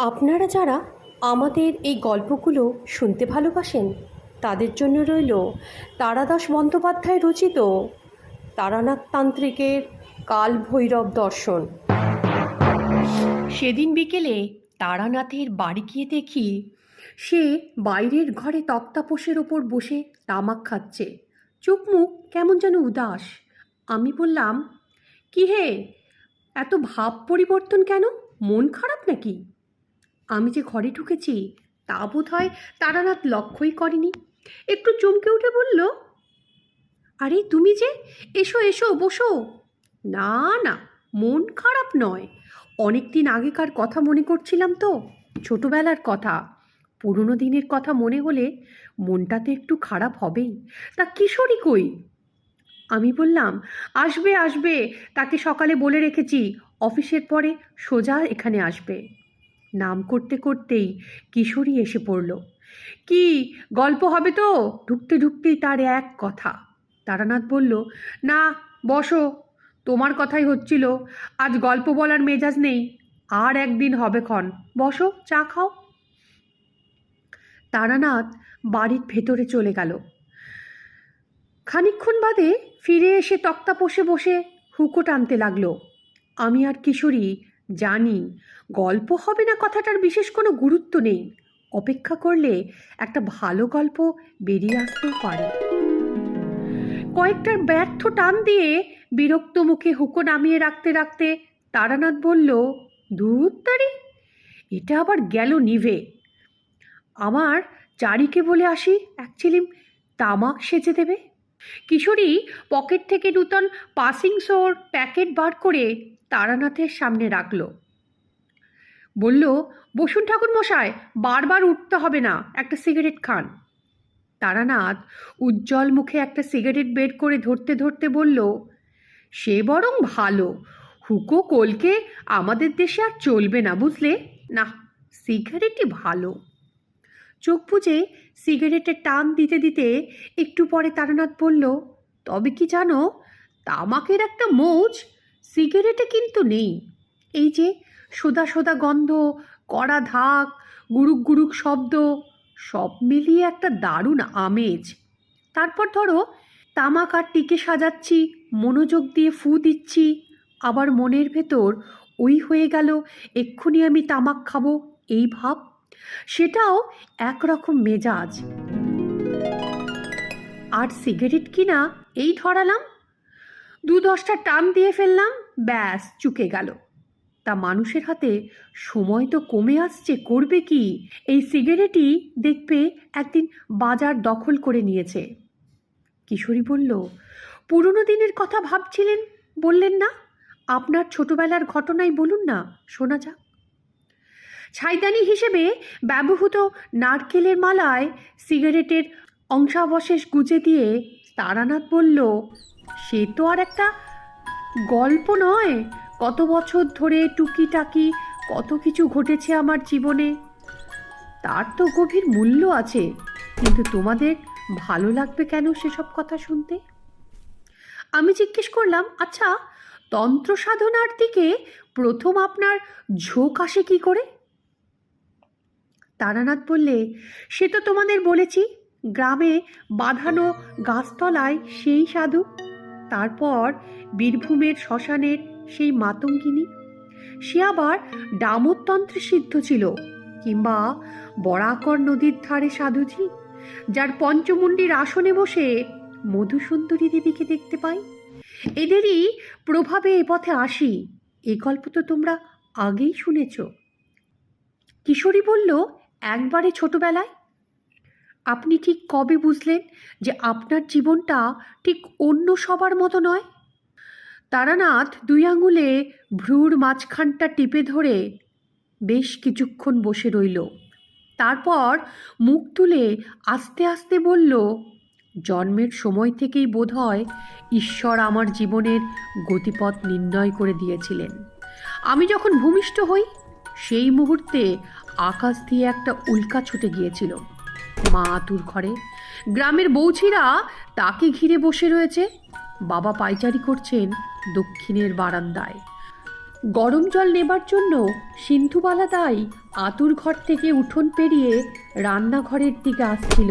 আপনারা যারা আমাদের এই গল্পগুলো শুনতে ভালোবাসেন তাদের জন্য রইল তারাদাস বন্দ্যোপাধ্যায় রচিত তারানাথ তান্ত্রিকের কাল ভৈরব দর্শন। সেদিন বিকেলে তারানাথের বাড়ি গিয়ে দেখি সে বাইরের ঘরে তক্তাপোষের ওপর বসে তামাক খাচ্ছে, চোখ মুখ কেমন যেন উদাস। আমি বললাম, কি হে, এত ভাব পরিবর্তন কেন? মন খারাপ নাকি? আমি যে ঘরে ঢুকেছি তা বোধ হয় তারানাথ লক্ষ্যই করেনি। একটু চমকে উঠে বলল, আরে তুমি যে, এসো এসো বসো। না না, মন খারাপ নয়, অনেক দিন আগেকার কথা মনে করছিলাম তো, ছোটবেলার কথা। পুরনো দিনের কথা মনে হলে মনটাতে একটু খারাপ হবেই। তা কিশোরী কই? আমি বললাম, আসবে আসবে, তাকে সকালে বলে রেখেছি অফিসের পরে সোজা এখানে আসবে। নাম করতে করতেই কিশোরী এসে পড়ল। কি গল্প হবে তো? ঢুকতে ঢুকতেই তার এক কথা। তারানাথ বলল, না বসো, তোমার কথাই হচ্ছিল, আজ গল্প বলার মেজাজ নেই, আর একদিন হবে ক্ষণ, বসো চা খাও। তারানাথ বাড়ির ভেতরে চলে গেল। খানিকক্ষণ বাদে ফিরে এসে তক্তাপোষে বসে হুঁকো টানতে লাগলো। আমি আর কিশোরী জানি গল্প হবে না কথাটার বিশেষ কোনো গুরুত্ব নেই, অপেক্ষা করলে একটা ভালো গল্প বেরিয়ে আসতেও পারে। কয়েকটার ব্যর্থ টান দিয়ে বিরক্ত মুখে হুঁকো নামিয়ে রাখতে রাখতে তারানাথ বলল, ধুর তারি, এটা আবার গেল নিভে। আমার চারিকে বলে আসি এক চিলিম তামাক সেজে দেবে। কিশোরী পকেট থেকে নূতন পাসিং সোর প্যাকেট বার করে তারানাথের সামনে রাখল। বলল, বসুন ঠাকুর মশাই, বারবার উঠতে হবে না, একটা সিগারেট খান। তারানাথ উজ্জ্বল মুখে একটা সিগারেট বের করে ধরতে ধরতে বলল, সে বরং ভালো, হুঁকো কলকে আমাদের দেশে আর চলবে না, বুঝলে না, সিগারেটই ভালো। চোখ বুজে সিগারেটে টান দিতে দিতে একটু পরে তারানাথ বলল, তবে কি জানো, তামাকের একটা মৌজ সিগারেটে কিন্তু নেই। এই যে সোদা সোদা গন্ধ, কড়া ধাক, গুড়ুক গুড়ুক শব্দ, সব মিলিয়ে একটা দারুণ আমেজ। তারপর ধরো তামাক আর টিকে সাজাচ্ছি, মনোযোগ দিয়ে ফু দিচ্ছি, আবার মনের ভেতর ওই হয়ে গেল এক্ষুনি আমি তামাক খাবো এই ভাব, সেটাও একরকম মেজাজ। আর সিগারেট কিনা এই ধরালাম, 2-10টা টান দিয়ে ফেললাম, ব্যাস চুকে গেল। তা মানুষের হাতে সময় তো কমে আসছে, করবে কি? এই সিগারেটই দেখবে একদিন বাজার দখল করে নিয়েছে। কিশোরী বলল, পুরনো দিনের কথা ভাবছিলেন, বললেন না? আপনার ছোটবেলার ঘটনাই বলুন না, শোনা যাক। ছাইদানি হিসেবে ব্যবহৃত নারকেলের মালায় সিগারেটের অংশাবশেষ গুজে দিয়ে তারানাথ বলল, সে তো আর একটা গল্প নয়, কত বছর ধরে টুকিটাকি কত কিছু ঘটেছে আমার জীবনে, তার তো গভীর মূল্য আছে, কিন্তু তোমাদের ভালো লাগবে কেন সেসব কথা শুনতে? আমি জিজ্ঞেস করলাম, আচ্ছা, তন্ত্র সাধনার দিকে প্রথম আপনার ঝোঁক আসে কি করে? তারানাথ বললে, সে তো তোমাদের বলেছি, গ্রামে বাঁধানো গাছতলায় সেই সাধু, তারপর বীরভূমের শ্মশানের সেই মাতঙ্গিনী, সে আবার ডামরতন্ত্রে সিদ্ধ ছিল, কিংবা বরাকর নদীর ধারে সাধুজি, যার পঞ্চমুণ্ডির আসনে বসে মধুসুন্দরী দেবীকে দেখতে পাই, এদেরই প্রভাবে এ পথে আসি। এ গল্প তো তোমরা আগেই শুনেছ। কিশোরী বলল, একবারে ছোটবেলায়। আপনি ঠিক কবে বুঝলেন যে আপনার জীবনটা ঠিক অন্য সবার মতো নয়? তারানাথ 2 আঙুলে ভ্রুর মাঝখানটা টিপে ধরে বেশ কিছুক্ষণ বসে রইল, তারপর মুখ তুলে আস্তে আস্তে বলল, জন্মের সময় থেকেই বোধহয় ঈশ্বর আমার জীবনের গতিপথ নির্ণয় করে দিয়েছিলেন। আমি যখন ভূমিষ্ঠ হই সেই মুহূর্তে আকাশ দিয়ে একটা উল্কা ছুটে গিয়েছিল। মা আতুর ঘরে, গ্রামের বৌছিরা তাকে ঘিরে বসে রয়েছে, বাবা পায়চারি করছেন দক্ষিণের বারান্দায়। গরম জল নেবার জন্য সিন্ধুবালা দাই আতুর ঘর থেকে উঠোন পেরিয়ে রান্নাঘরের দিকে আসছিল।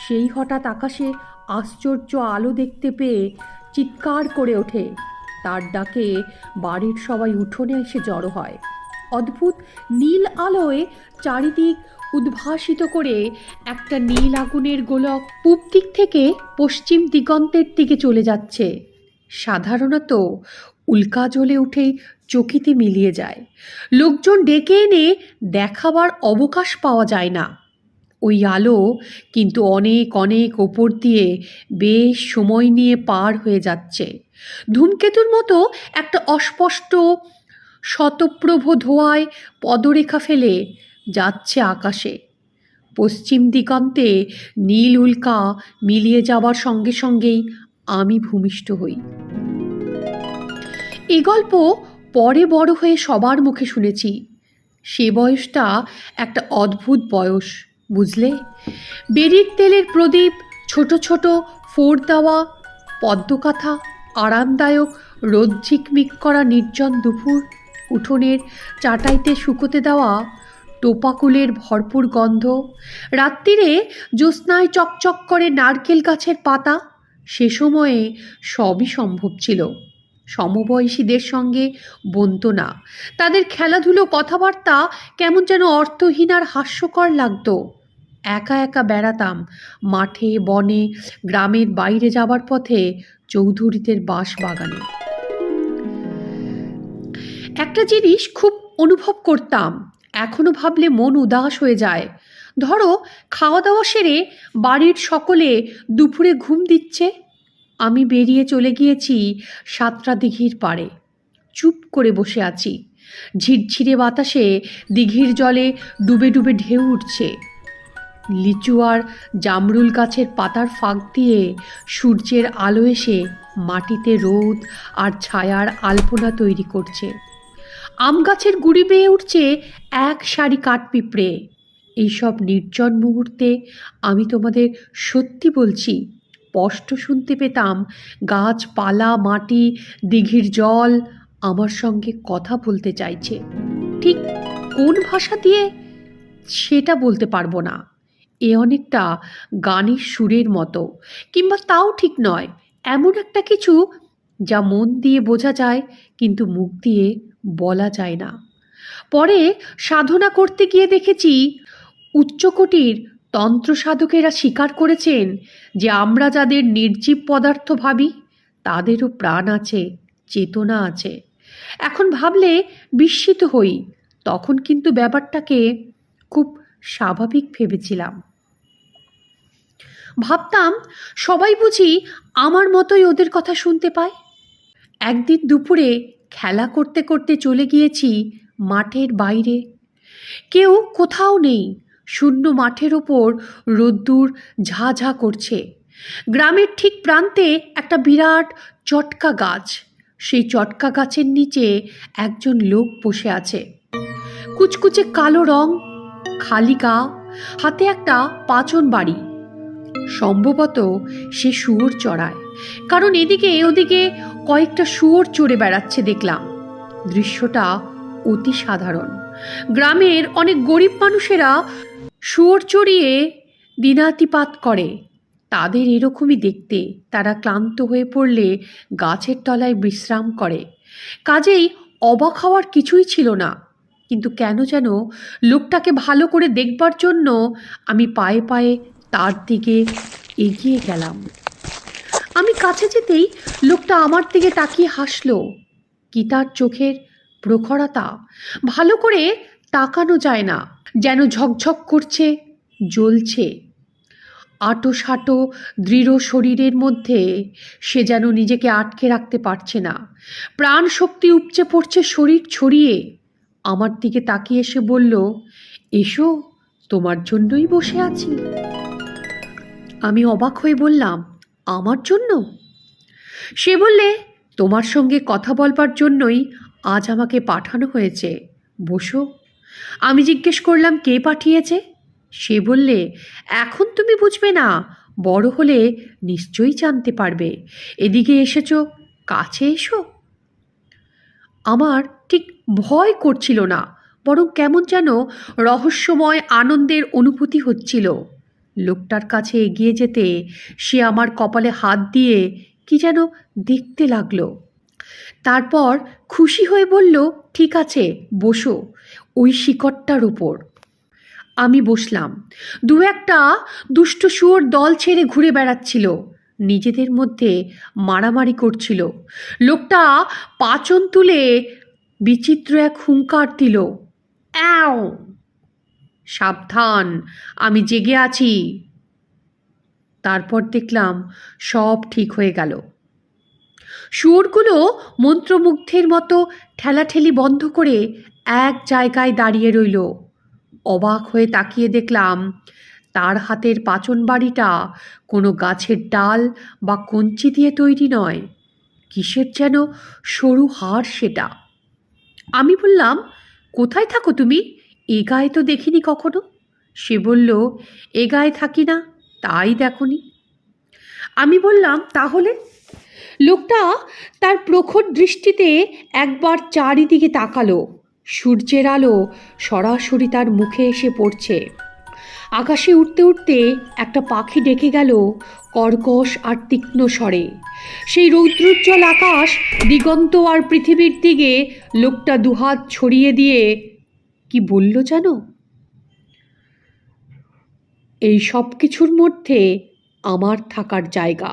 সেই হঠাৎ আকাশে আশ্চর্য আলো দেখতে পেয়ে চিৎকার করে ওঠে। তার ডাকে বাড়ির সবাই উঠোনে এসে জড়ো হয়। অদ্ভুত নীল আলোয় চারিদিক উদ্ভাসিত করে একটা নীল আগুনের গোলক পূব দিক থেকে পশ্চিম দিগন্তের দিকে চলে যাচ্ছে। সাধারণত উল্কা জ্বলে উঠেই চকিতে মিলিয়ে যায়। লোকজন ডেকে এনে দেখাবার অবকাশ পাওয়া যায় না। ওই আলো কিন্তু অনেক অনেক ওপর দিয়ে বেশ সময় নিয়ে পার হয়ে যাচ্ছে। ধূমকেতুর মতো একটা অস্পষ্ট শতপ্রভ ধোঁয়ায় পদরেখা ফেলে যাচ্ছে আকাশে। পশ্চিম দিগন্তে নীল উল্কা মিলিয়ে যাওয়ার সঙ্গে সঙ্গেই আমি ভূমিষ্ঠ হই। এই গল্প পরে বড় হয়ে সবার মুখে শুনেছি। সে বয়সটা একটা অদ্ভুত বয়স, বুঝলে? বেরির তেলের প্রদীপ, ছোট ছোট ফোড় দেওয়া পদ্মকাথা, আরামদায়ক রোদ ঝিকমিক করা নির্জন দুপুর, উঠোনের চাটাইতে শুকোতে দেওয়া টোপাকুলের ভরপুর গন্ধ, রাত্রিরে জ্যোৎস্নায় চকচক করে নারকেল গাছের পাতা। সে সময়ে সবই সম্ভব ছিল। সমবয়সীদের সঙ্গে বনতো না। তাদের খেলাধুলো, কথাবার্তা কেমন যেন অর্থহীন আর হাস্যকর লাগতো। একা একা বেড়াতাম মাঠে, বনে, গ্রামের বাইরে যাবার পথে চৌধুরীদের বাঁশ বাগানে। একটা জিনিস খুব অনুভব করতাম, এখনো ভাবলে মন উদাস হয়ে যায়। ধরো খাওয়া দাওয়া সেরে বাড়ির সকলে দুপুরে ঘুম দিচ্ছে, আমি বেরিয়ে চলে গিয়েছি সাতরা দিঘির পাড়ে। চুপ করে বসে আছি। ঝিরঝিরে বাতাসে দিঘির জলে ডুবে ডুবে ঢেউ উঠছে। লিচু আর জামরুল গাছের পাতার ফাঁক দিয়ে সূর্যের আলো এসে মাটিতে রোদ আর ছায়ার আলপনা তৈরি করছে। আম গাছের গুড়ি বেয়ে উঠছে এক সারি কাঠপিঁপড়ে। এইসব নির্জন মুহূর্তে আমি তোমাদের সত্যি বলছি, স্পষ্ট শুনতে পেতাম গাছপালা, মাটি, দিঘির জল আমার সঙ্গে কথা বলতে চাইছে। ঠিক কোন ভাষা দিয়ে সেটা বলতে পারবো না। এ অনেকটা গানের সুরের মতো, কিংবা তাও ঠিক নয়। এমন একটা কিছু যা মন দিয়ে বোঝা যায় কিন্তু মুখ দিয়ে বলা যায় না। পরে সাধনা করতে গিয়ে দেখেছি উচ্চকোটির তন্ত্র সাধকেরা স্বীকার করেছেন যে আমরা যাদের নির্জীব পদার্থ ভাবি তাদেরও প্রাণ আছে, চেতনা আছে। এখন ভাবলে বিস্মিত হই, তখন কিন্তু ব্যাপারটাকে খুব স্বাভাবিক ভেবেছিলাম। ভাবতাম সবাই বুঝি আমার মতোই ওদের কথা শুনতে পায়। একদিন দুপুরে খেলা করতে করতে চলে গিয়েছি মাঠের বাইরে। কেউ কোথাও নেই। শূন্য মাঠের ওপর রোদ্দুর ঝা ঝা করছে। গ্রামের ঠিক প্রান্তে একটা বিরাট চটকা গাছ। সেই চটকা গাছের নিচে একজন লোক বসে আছে। কুচকুচে কালো রং, খালি গা, হাতে একটা পাচন বাড়ি। সম্ভবত সে শুয়োর চড়ায়, কারণ এদিকে ওদিকে কয়েকটা শুয়োর চড়ে বেড়াচ্ছে দেখলাম। দৃশ্যটা অতি সাধারণ। গ্রামের অনেক গরিব মানুষেরা শুয়োর চড়িয়ে দিনাতিপাত করে। তাদের এরকমই দেখতে। তারা ক্লান্ত হয়ে পড়লে গাছের তলায় বিশ্রাম করে। কাজেই অবাক হওয়ার কিছুই ছিল না। কিন্তু কেন যেন লোকটাকে ভালো করে দেখবার জন্য আমি পায়ে পায়ে তার দিকে এগিয়ে গেলাম। আমি কাছে যেতেই লোকটা আমার দিকে তাকিয়ে হাসল। কি তার চোখের প্রখরতা! ভালো করে তাকানো যায় না, যেন ঝকঝক করছে, জ্বলছে। আটো সাটো দৃঢ় শরীরের মধ্যে সে যেন নিজেকে আটকে রাখতে পারছে না। প্রাণ শক্তি উপচে পড়ছে শরীর ছড়িয়ে। আমার দিকে তাকিয়ে এসে বলল, এসো, তোমার জন্যই বসে আছি। আমি অবাক হয়ে বললাম, আমার জন্য? সে বললে, তোমার সঙ্গে কথা বলবার জন্যই আজ আমাকে পাঠানো হয়েছে, বসো। আমি জিজ্ঞেস করলাম, কে পাঠিয়েছে? সে বললে, এখন তুমি বুঝবে না, বড় হলে নিশ্চয়ই জানতে পারবে। এদিকে এসেছো, কাছে এসো। আমার ঠিক ভয় করছিল না, বরং কেমন যেন রহস্যময় আনন্দের অনুভূতি হচ্ছিল। লোকটার কাছে এগিয়ে যেতে সে আমার কপালে হাত দিয়ে কি যেন দেখতে লাগলো। তারপর খুশি হয়ে বলল, ঠিক আছে, বসো ওই শিকড়টার উপর। আমি বসলাম। দু একটা দুষ্ট শুয়োর দল ছেড়ে ঘুরে বেড়াচ্ছিল, নিজেদের মধ্যে মারামারি করছিল। লোকটা পাচন তুলে বিচিত্র এক হুঙ্কার দিল, অ্যাও! সাবধান, আমি জেগে আছি। তারপর দেখলাম সব ঠিক হয়ে গেল। শুয়োরগুলো মন্ত্রমুগ্ধের মতো ঠেলাঠেলি বন্ধ করে এক জায়গায় দাঁড়িয়ে রইল। অবাক হয়ে তাকিয়ে দেখলাম তার হাতের পাচন বাড়িটা কোনো গাছের ডাল বা কঞ্চি দিয়ে তৈরি নয়, কিসের যেন সরু হাড় সেটা। আমি বললাম, কোথায় থাকো তুমি? এ গায়ে তো দেখিনি কখনো। সে বলল, এ গায়ে থাকি না, তাই দেখনি। আমি বললাম, তাহলে? লোকটা তার প্রখর দৃষ্টিতে একবার চারিদিকে তাকালো। সূর্যের আলো সরাসরি তার মুখে এসে পড়ছে। আকাশে উঠতে উঠতে একটা পাখি ডেকে গেল কর্কশ আর তীক্ষ্ণ স্বরে। সেই রৌদ্রোজ্জ্বল আকাশ, দিগন্ত আর পৃথিবীর দিকে লোকটা দুহাত ছড়িয়ে দিয়ে কি বলল জানো? এই সব কিছুর মধ্যে আমার থাকার জায়গা,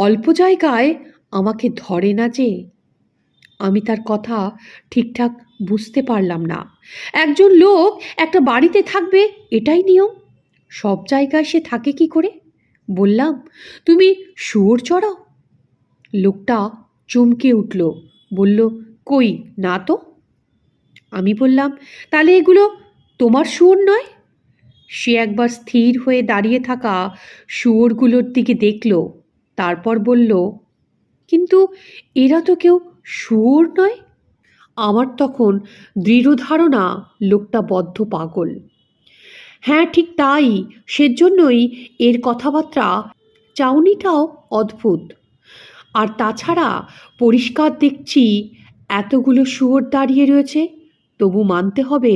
অল্প জায়গায় আমাকে ধরে না যে। আমি তার কথা ঠিকঠাক বুঝতে পারলাম না। একজন লোক একটা বাড়িতে থাকবে, এটাই নিয়ম। সব জায়গায় সে থাকে কি করে? বললাম, তুমি শুয়োর চড়াও? লোকটা চমকে উঠল, বলল, কই না তো। আমি বললাম, তাহলে এগুলো তোমার শুয়োর নয়? সে একবার স্থির হয়ে দাঁড়িয়ে থাকা শুয়োরগুলোর দিকে দেখল, তারপর বলল, কিন্তু এরা তো কেউ শুয়োর নয়। আমার তখন দৃঢ় ধারণা লোকটা বদ্ধ পাগল। হ্যাঁ, ঠিক তাই, সেজন্যই এর কথাবার্তা, চাউনিটাও অদ্ভুত। আর তাছাড়া পরিষ্কার দেখছি এতগুলো শুয়োর দাঁড়িয়ে রয়েছে, তবু মানতে হবে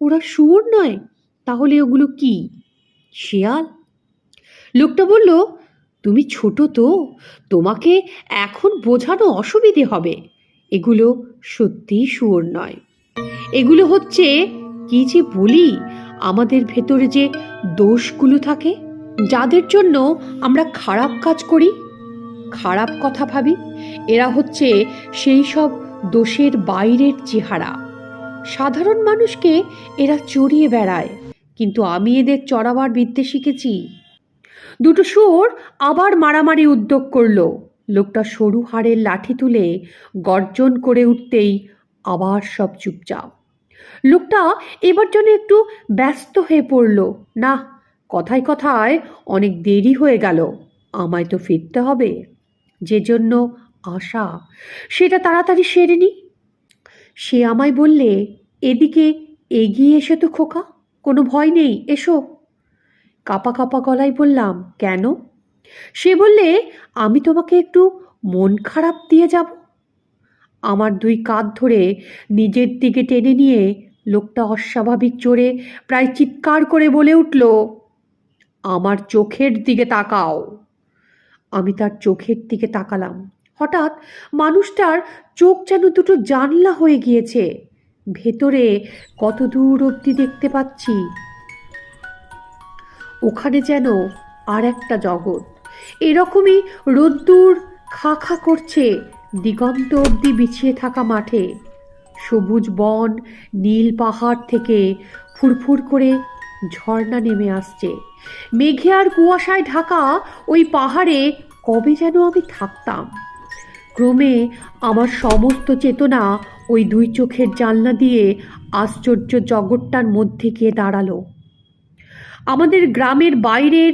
ওরা শুয়োর নয়। তাহলে ওগুলো কি? শেয়াল? লোকটা বলল, তুমি ছোট তো, তোমাকে এখন বোঝানো অসুবিধে হবে। এগুলো সত্যিই শুয়োর নয়। এগুলো হচ্ছে, কি যে বলি, আমাদের ভেতরে যে দোষগুলো থাকে, যাদের জন্য আমরা খারাপ কাজ করি, খারাপ কথা ভাবি, এরা হচ্ছে সেই সব দোষের বাইরের চেহারা। সাধারণ মানুষকে এরা চড়িয়ে বেড়ায়, কিন্তু আমি এদের চড়াবার বিদ্যে শিখেছি। দুটো শুয়োর আবার মারামারি উদ্যোগ করলো। লোকটা সরু হাড়ের লাঠি তুলে গর্জন করে উঠতেই আবার সব চুপচাপ। লোকটা এবার যেন একটু ব্যস্ত হয়ে পড়ল। না, কথায় কথায় অনেক দেরি হয়ে গেল, আমায় তো ফিরতে হবে। যে জন্য আশা, সেটা তাড়াতাড়ি সেরে নি। সে আমায় বললে, এদিকে এগিয়ে এসে তো খোকা, কোনো ভয় নেই, এসো। কাঁপা কাঁপা গলায় বললাম, কেন? সে বললে, আমি তোমাকে একটু মন খারাপ দিয়ে যাব। আমার দুই কাঁধ ধরে নিজের দিকে টেনে নিয়ে লোকটা অস্বাভাবিক জোরে, প্রায় চিৎকার করে বলে উঠল, আমার চোখের দিকে তাকাও। আমি তার চোখের দিকে তাকালাম। হঠাৎ মানুষটার চোখ যেন দুটো জানলা হয়ে গিয়েছে। ভেতরে কত দূর অবধি দেখতে পাচ্ছি। ওখানে যেন আর একটা জগৎ। এরকমই রোদ্দুর খা খা করছে দিগন্ত অবধি বিছিয়ে থাকা মাঠে। সবুজ বন, নীল পাহাড় থেকে ফুরফুর করে ঝর্ণা নেমে আসছে। মেঘে আর কুয়াশায় ঢাকা ওই পাহাড়ে কবে যেন আমি থাকতাম। ক্রমে আমার সমস্ত চেতনা ওই দুই চোখের জানলা দিয়ে আশ্চর্য জগৎটার মধ্যে গিয়ে দাঁড়ালো। আমাদের গ্রামের বাইরের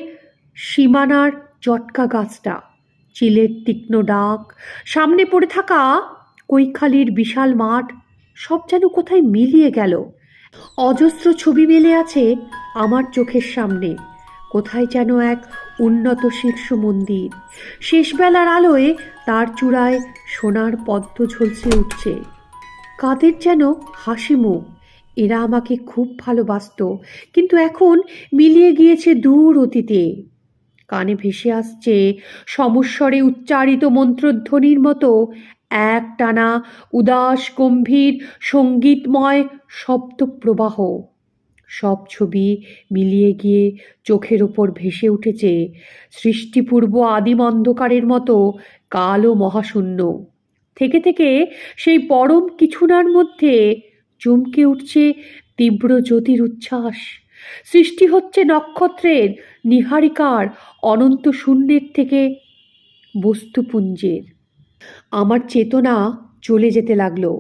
সীমানার চটকা গাছটা, চিলের তীক্ষ্ণ ডাক, সামনে পড়ে থাকা কৈখালির বিশাল মাঠ, সব যেন কোথায় মিলিয়ে গেল। অজস্র ছবি মেলে আছে আমার চোখের সামনে। কোথায় যেন এক উন্নত শীর্ষ মন্দির, শেষবেলার আলোয় তার চূড়ায় সোনার পদ্ম ঝলসে উঠছে। কাদের যেন হাসি মুখ। এরা আমাকে খুব ভালোবাসত, কিন্তু এখন মিলিয়ে গিয়েছে দূর অতীতে। কানে ভেসে আসছে সমস্বরে উচ্চারিত মন্ত্রধ্বনির মতো একটানা উদাস গম্ভীর সঙ্গীতময় শব্দপ্রবাহ। সব ছবি মিলিয়ে গিয়ে চোখের ওপর ভেসে উঠেছে সৃষ্টিপূর্ব আদিম অন্ধকারের মতো কালো মহাশূন্য। থেকে থেকে সেই পরম কিছুনার মধ্যে চমকে উঠছে তীব্র জ্যোতির উচ্ছ্বাস। সৃষ্টি হচ্ছে নক্ষত্রের নীহারিকার অনন্ত শূন্যের থেকে বস্তুপুঞ্জের। আমার চেতনা চলে যেতে লাগলো।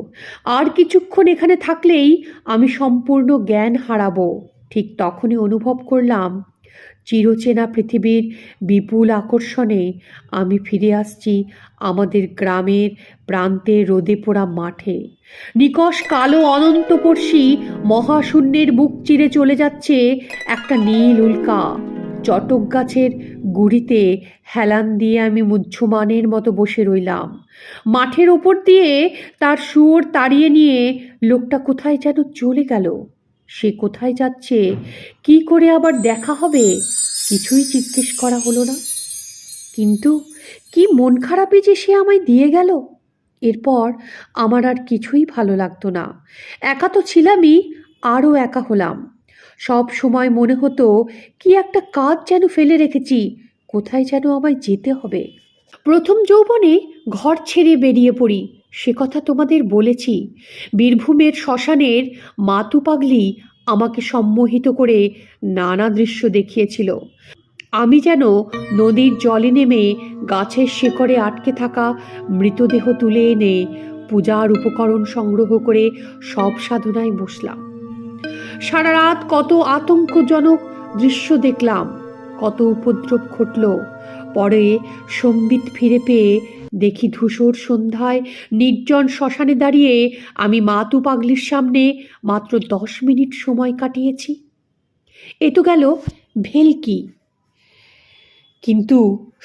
আর কিছুক্ষণ এখানে থাকলেই আমি সম্পূর্ণ জ্ঞান হারাবো। ঠিক তখনই অনুভব করলাম চিরচেনা পৃথিবীর বিপুল আকর্ষণে আমি ফিরে আসছি আমাদের গ্রামের প্রান্তের রোদে পোড়া মাঠে। নিকষ কালো অনন্তপর্শী মহাশূন্যের বুক চিরে চলে যাচ্ছে একটা নীল উল্কা। চটক গাছের গুড়িতে হেলান দিয়ে আমি মুহ্যমানের মতো বসে রইলাম। মাঠের ওপর দিয়ে তার শুয়োর তাড়িয়ে নিয়ে লোকটা কোথায় যেন চলে গেল। সে কোথায় যাচ্ছে, কি করে আবার দেখা হবে, কিছুই জিজ্ঞেস করা হলো না। কিন্তু কি মন খারাপই যে সে আমায় দিয়ে গেল। এরপর আমার আর কিছুই ভালো লাগতো না। একা তো ছিলামই, আরও একা হলাম। সব সময় মনে হতো কি একটা কাজ যেন ফেলে রেখেছি, কোথায় যেন আমায় যেতে হবে। প্রথম যৌবনে ঘর ছেড়ে বেরিয়ে পড়ি, সে কথা তোমাদের বলেছি। বীরভূমের শ্মশানের মাতু পাগলি আমাকে সম্মোহিত করে নানা দৃশ্য দেখিয়েছিল। আমি যেন নদীর জলে নেমে গাছের শেকড়ে আটকে থাকা মৃতদেহ তুলে এনে পূজার উপকরণ সংগ্রহ করে সব সাধনায় বসলাম। সারা রাত কত আতঙ্কজনক দৃশ্য দেখলাম, কত উপদ্রব ঘটল। পরে সম্বিত ফিরে পেয়ে দেখি ধূসর সন্ধ্যায় নির্জন শ্মশানে দাঁড়িয়ে আমি মাতু পাগলির সামনে মাত্র 10 মিনিট সময় কাটিয়েছি। এ তো গেল ভেলকি। কিন্তু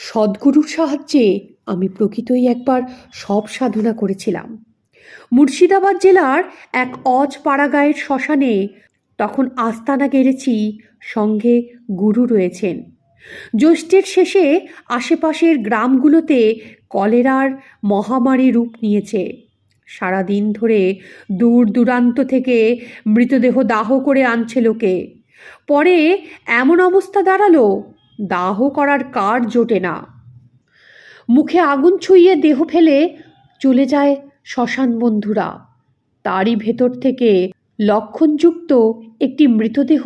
সদ্গুরুর সাহায্যে আমি প্রকৃতই একবার সব সাধনা করেছিলাম। মুর্শিদাবাদ জেলার এক অজ পাড়াগাঁয়ের শ্মশানে তখন আস্তানা গেড়েছি, সঙ্গে গুরু রয়েছেন। জ্যৈষ্ঠের শেষে আশেপাশের গ্রামগুলোতে কলেরার মহামারী রূপ নিয়েছে। সারাদিন ধরে দূর দূরান্ত থেকে মৃতদেহ দাহ করে আনছে লোকে। পরে এমন অবস্থা দাঁড়ালো, দাহ করার কাঠ জোটে না। মুখে আগুন ছুঁইয়ে দেহ ফেলে চলে যায় শ্মশান বন্ধুরা। তারই ভেতর থেকে লক্ষণযুক্ত একটি মৃতদেহ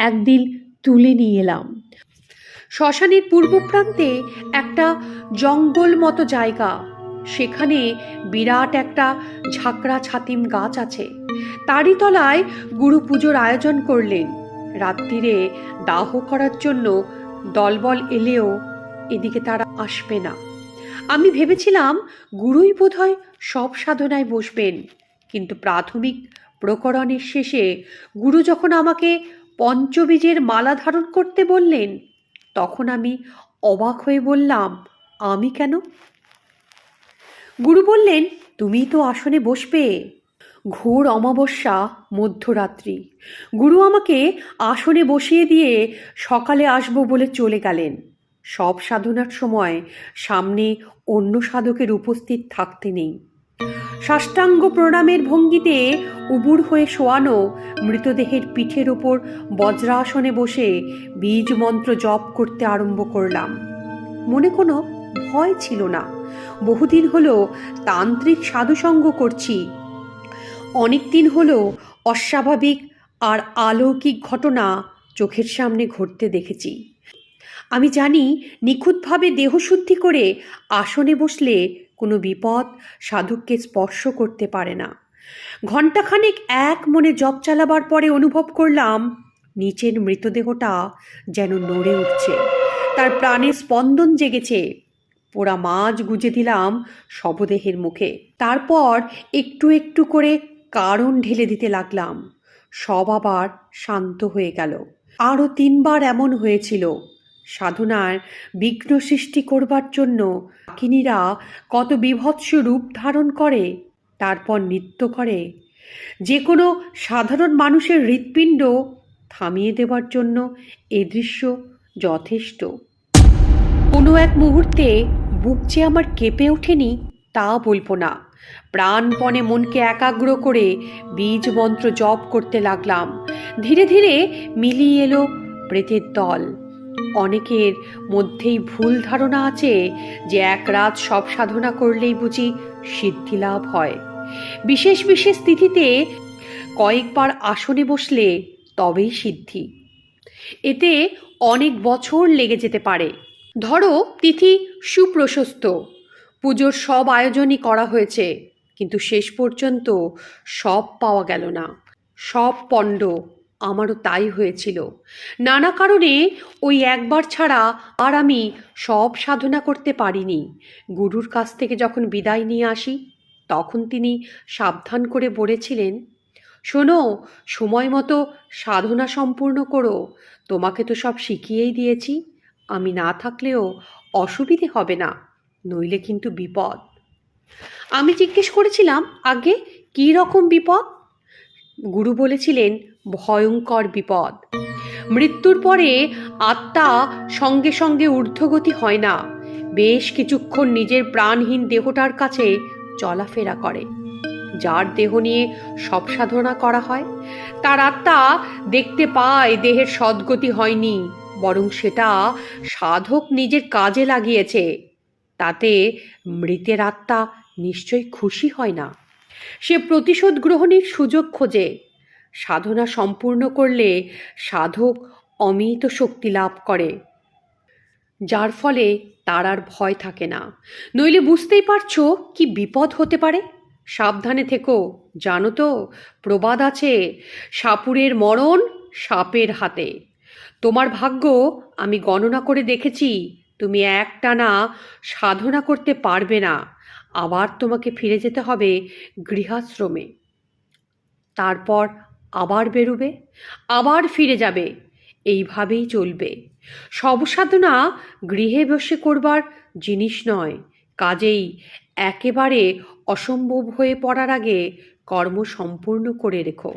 একদিন তুলে নিয়ে এলাম। শ্মশানের পূর্ব প্রান্তে একটা জঙ্গল মতো জায়গা, সেখানে বিরাট একটা ঝাঁকড়া ছাতিম গাছ আছে। তারই তলায় গুরু পুজোর আয়োজন করলেন। রাত্রিরে দাহ করার জন্য দলবল এলেও এদিকে তারা আসবে না। আমি ভেবেছিলাম গুরুই বোধহয় সব সাধনায় বসবেন, কিন্তু প্রাথমিক প্রকরণের শেষে গুরু যখন আমাকে পঞ্চবীজের মালা ধারণ করতে বললেন, তখন আমি অবাক হয়ে বললাম, আমি কেন? গুরু বললেন, তুমিই তো আসনে বসবে। ঘোর অমাবস্যা, মধ্যরাত্রি। গুরু আমাকে আসনে বসিয়ে দিয়ে সকালে আসবো বলে চলে গেলেন। সব সাধনার সময় সামনে অন্য সাধকের উপস্থিত থাকতে নেই। সাষ্টাঙ্গ প্রণামের ভঙ্গিতে উবুড় হয়ে শোয়ানো মৃতদেহের পিঠের ওপর বজ্রাসনে বসে বীজ মন্ত্র জপ করতে আরম্ভ করলাম। মনে কোনো ভয় ছিল না। বহুদিন হলো তান্ত্রিক সাধুসঙ্গ করছি। অনেক দিন হলো অস্বাভাবিক আর অলৌকিক ঘটনা চোখের সামনে ঘটতে দেখেছি। আমি জানি নিখুঁতভাবে দেহশুদ্ধি করে আসনে বসলে কোনো বিপদ সাধককে স্পর্শ করতে পারে না। ঘণ্টাখানেক এক মনে জপ চালাবার পরে অনুভব করলাম নিচের মৃতদেহটা যেন নড়ে উঠছে, তার প্রাণের স্পন্দন জেগেছে। পোড়া মাছ গুজে দিলাম শবদেহের মুখে। তারপর একটু একটু করে কারণ ঢেলে দিতে লাগলাম। সব আবার শান্ত হয়ে গেল। আরও 3বার এমন হয়েছিল। সাধনার বিঘ্ন সৃষ্টি করবার জন্য ডাকিনীরা কত বীভৎস রূপ ধারণ করে। তারপর নৃত্য করে। যে কোনো সাধারণ মানুষের হৃৎপিণ্ড থামিয়ে দেবার জন্য এ দৃশ্য যথেষ্ট। কোনো এক মুহূর্তে বুক যে আমার কেঁপে ওঠেনি তা বলবো না। প্রাণপণে মনকে একাগ্র করে বীজ মন্ত্র জপ করতে লাগলাম। ধীরে ধীরে মিলিয়ে এলো প্রেতের দল। অনেকের মধ্যেই ভুল ধারণা আছে যে এক রাত সব সাধনা করলেই বুঝি সিদ্ধি লাভ হয়। বিশেষ বিশেষ তিথিতে কয়েকবার আসনে বসলে তবেই সিদ্ধি। এতে অনেক বছর লেগে যেতে পারে। ধরো তিথি সুপ্রশস্ত, পুজোর সব আয়োজনই করা হয়েছে, কিন্তু শেষ পর্যন্ত সব পাওয়া গেল না, সব পণ্ড। আমারও তাই হয়েছিল। নানা কারণে ওই একবার ছাড়া আর আমি সব সাধনা করতে পারিনি। গুরুর কাছ থেকে যখন বিদায় নিয়ে আসি তখন তিনি সাবধান করে বলেছিলেন, শোনো, সময় মতো সাধনা সম্পূর্ণ করো। তোমাকে তো সব শিখিয়েই দিয়েছি, আমি না থাকলেও অসুবিধে হবে না, নইলে কিন্তু বিপদ। আমি জিজ্ঞেস করেছিলাম, আগে কী রকম বিপদ? গুরু বলেছিলেন, ভয়ঙ্কর বিপদ। মৃত্যুর পরে আত্মা সঙ্গে সঙ্গে ঊর্ধ্বগতি হয় না, বেশ কিছুক্ষণ নিজের প্রাণহীন দেহটার কাছে চলাফেরা করে। যার দেহ নিয়ে সব সাধনা করা হয় তার আত্মা দেখতে পায় দেহের সদ্গতি হয়নি, বরং সেটা সাধক নিজের কাজে লাগিয়েছে। তাতে মৃতের আত্মা নিশ্চয়ই খুশি হয় না। সে প্রতিশোধ গ্রহণের সুযোগ খোঁজে। সাধনা সম্পূর্ণ করলে সাধক অমিত শক্তি লাভ করে, যার ফলে তার আর ভয় থাকে না। নইলে বুঝতেই পারছো কি বিপদ হতে পারে। সাবধানে থেকো। জানো তো, প্রবাদ আছে, সাপুড়ের মরণ সাপের হাতে। তোমার ভাগ্য আমি গণনা করে দেখেছি, তুমি একটানা সাধনা করতে পারবে না। আবার তোমাকে ফিরে যেতে হবে গৃহাশ্রমে। তারপর আবার বেরোবে, আবার ফিরে যাবে, এইভাবেই চলবে। সব সাধনা গৃহে বসে করবার জিনিস নয়, কাজেই একেবারে অসম্ভব হয়ে পড়ার আগে কর্ম সম্পূর্ণ করে রেখো।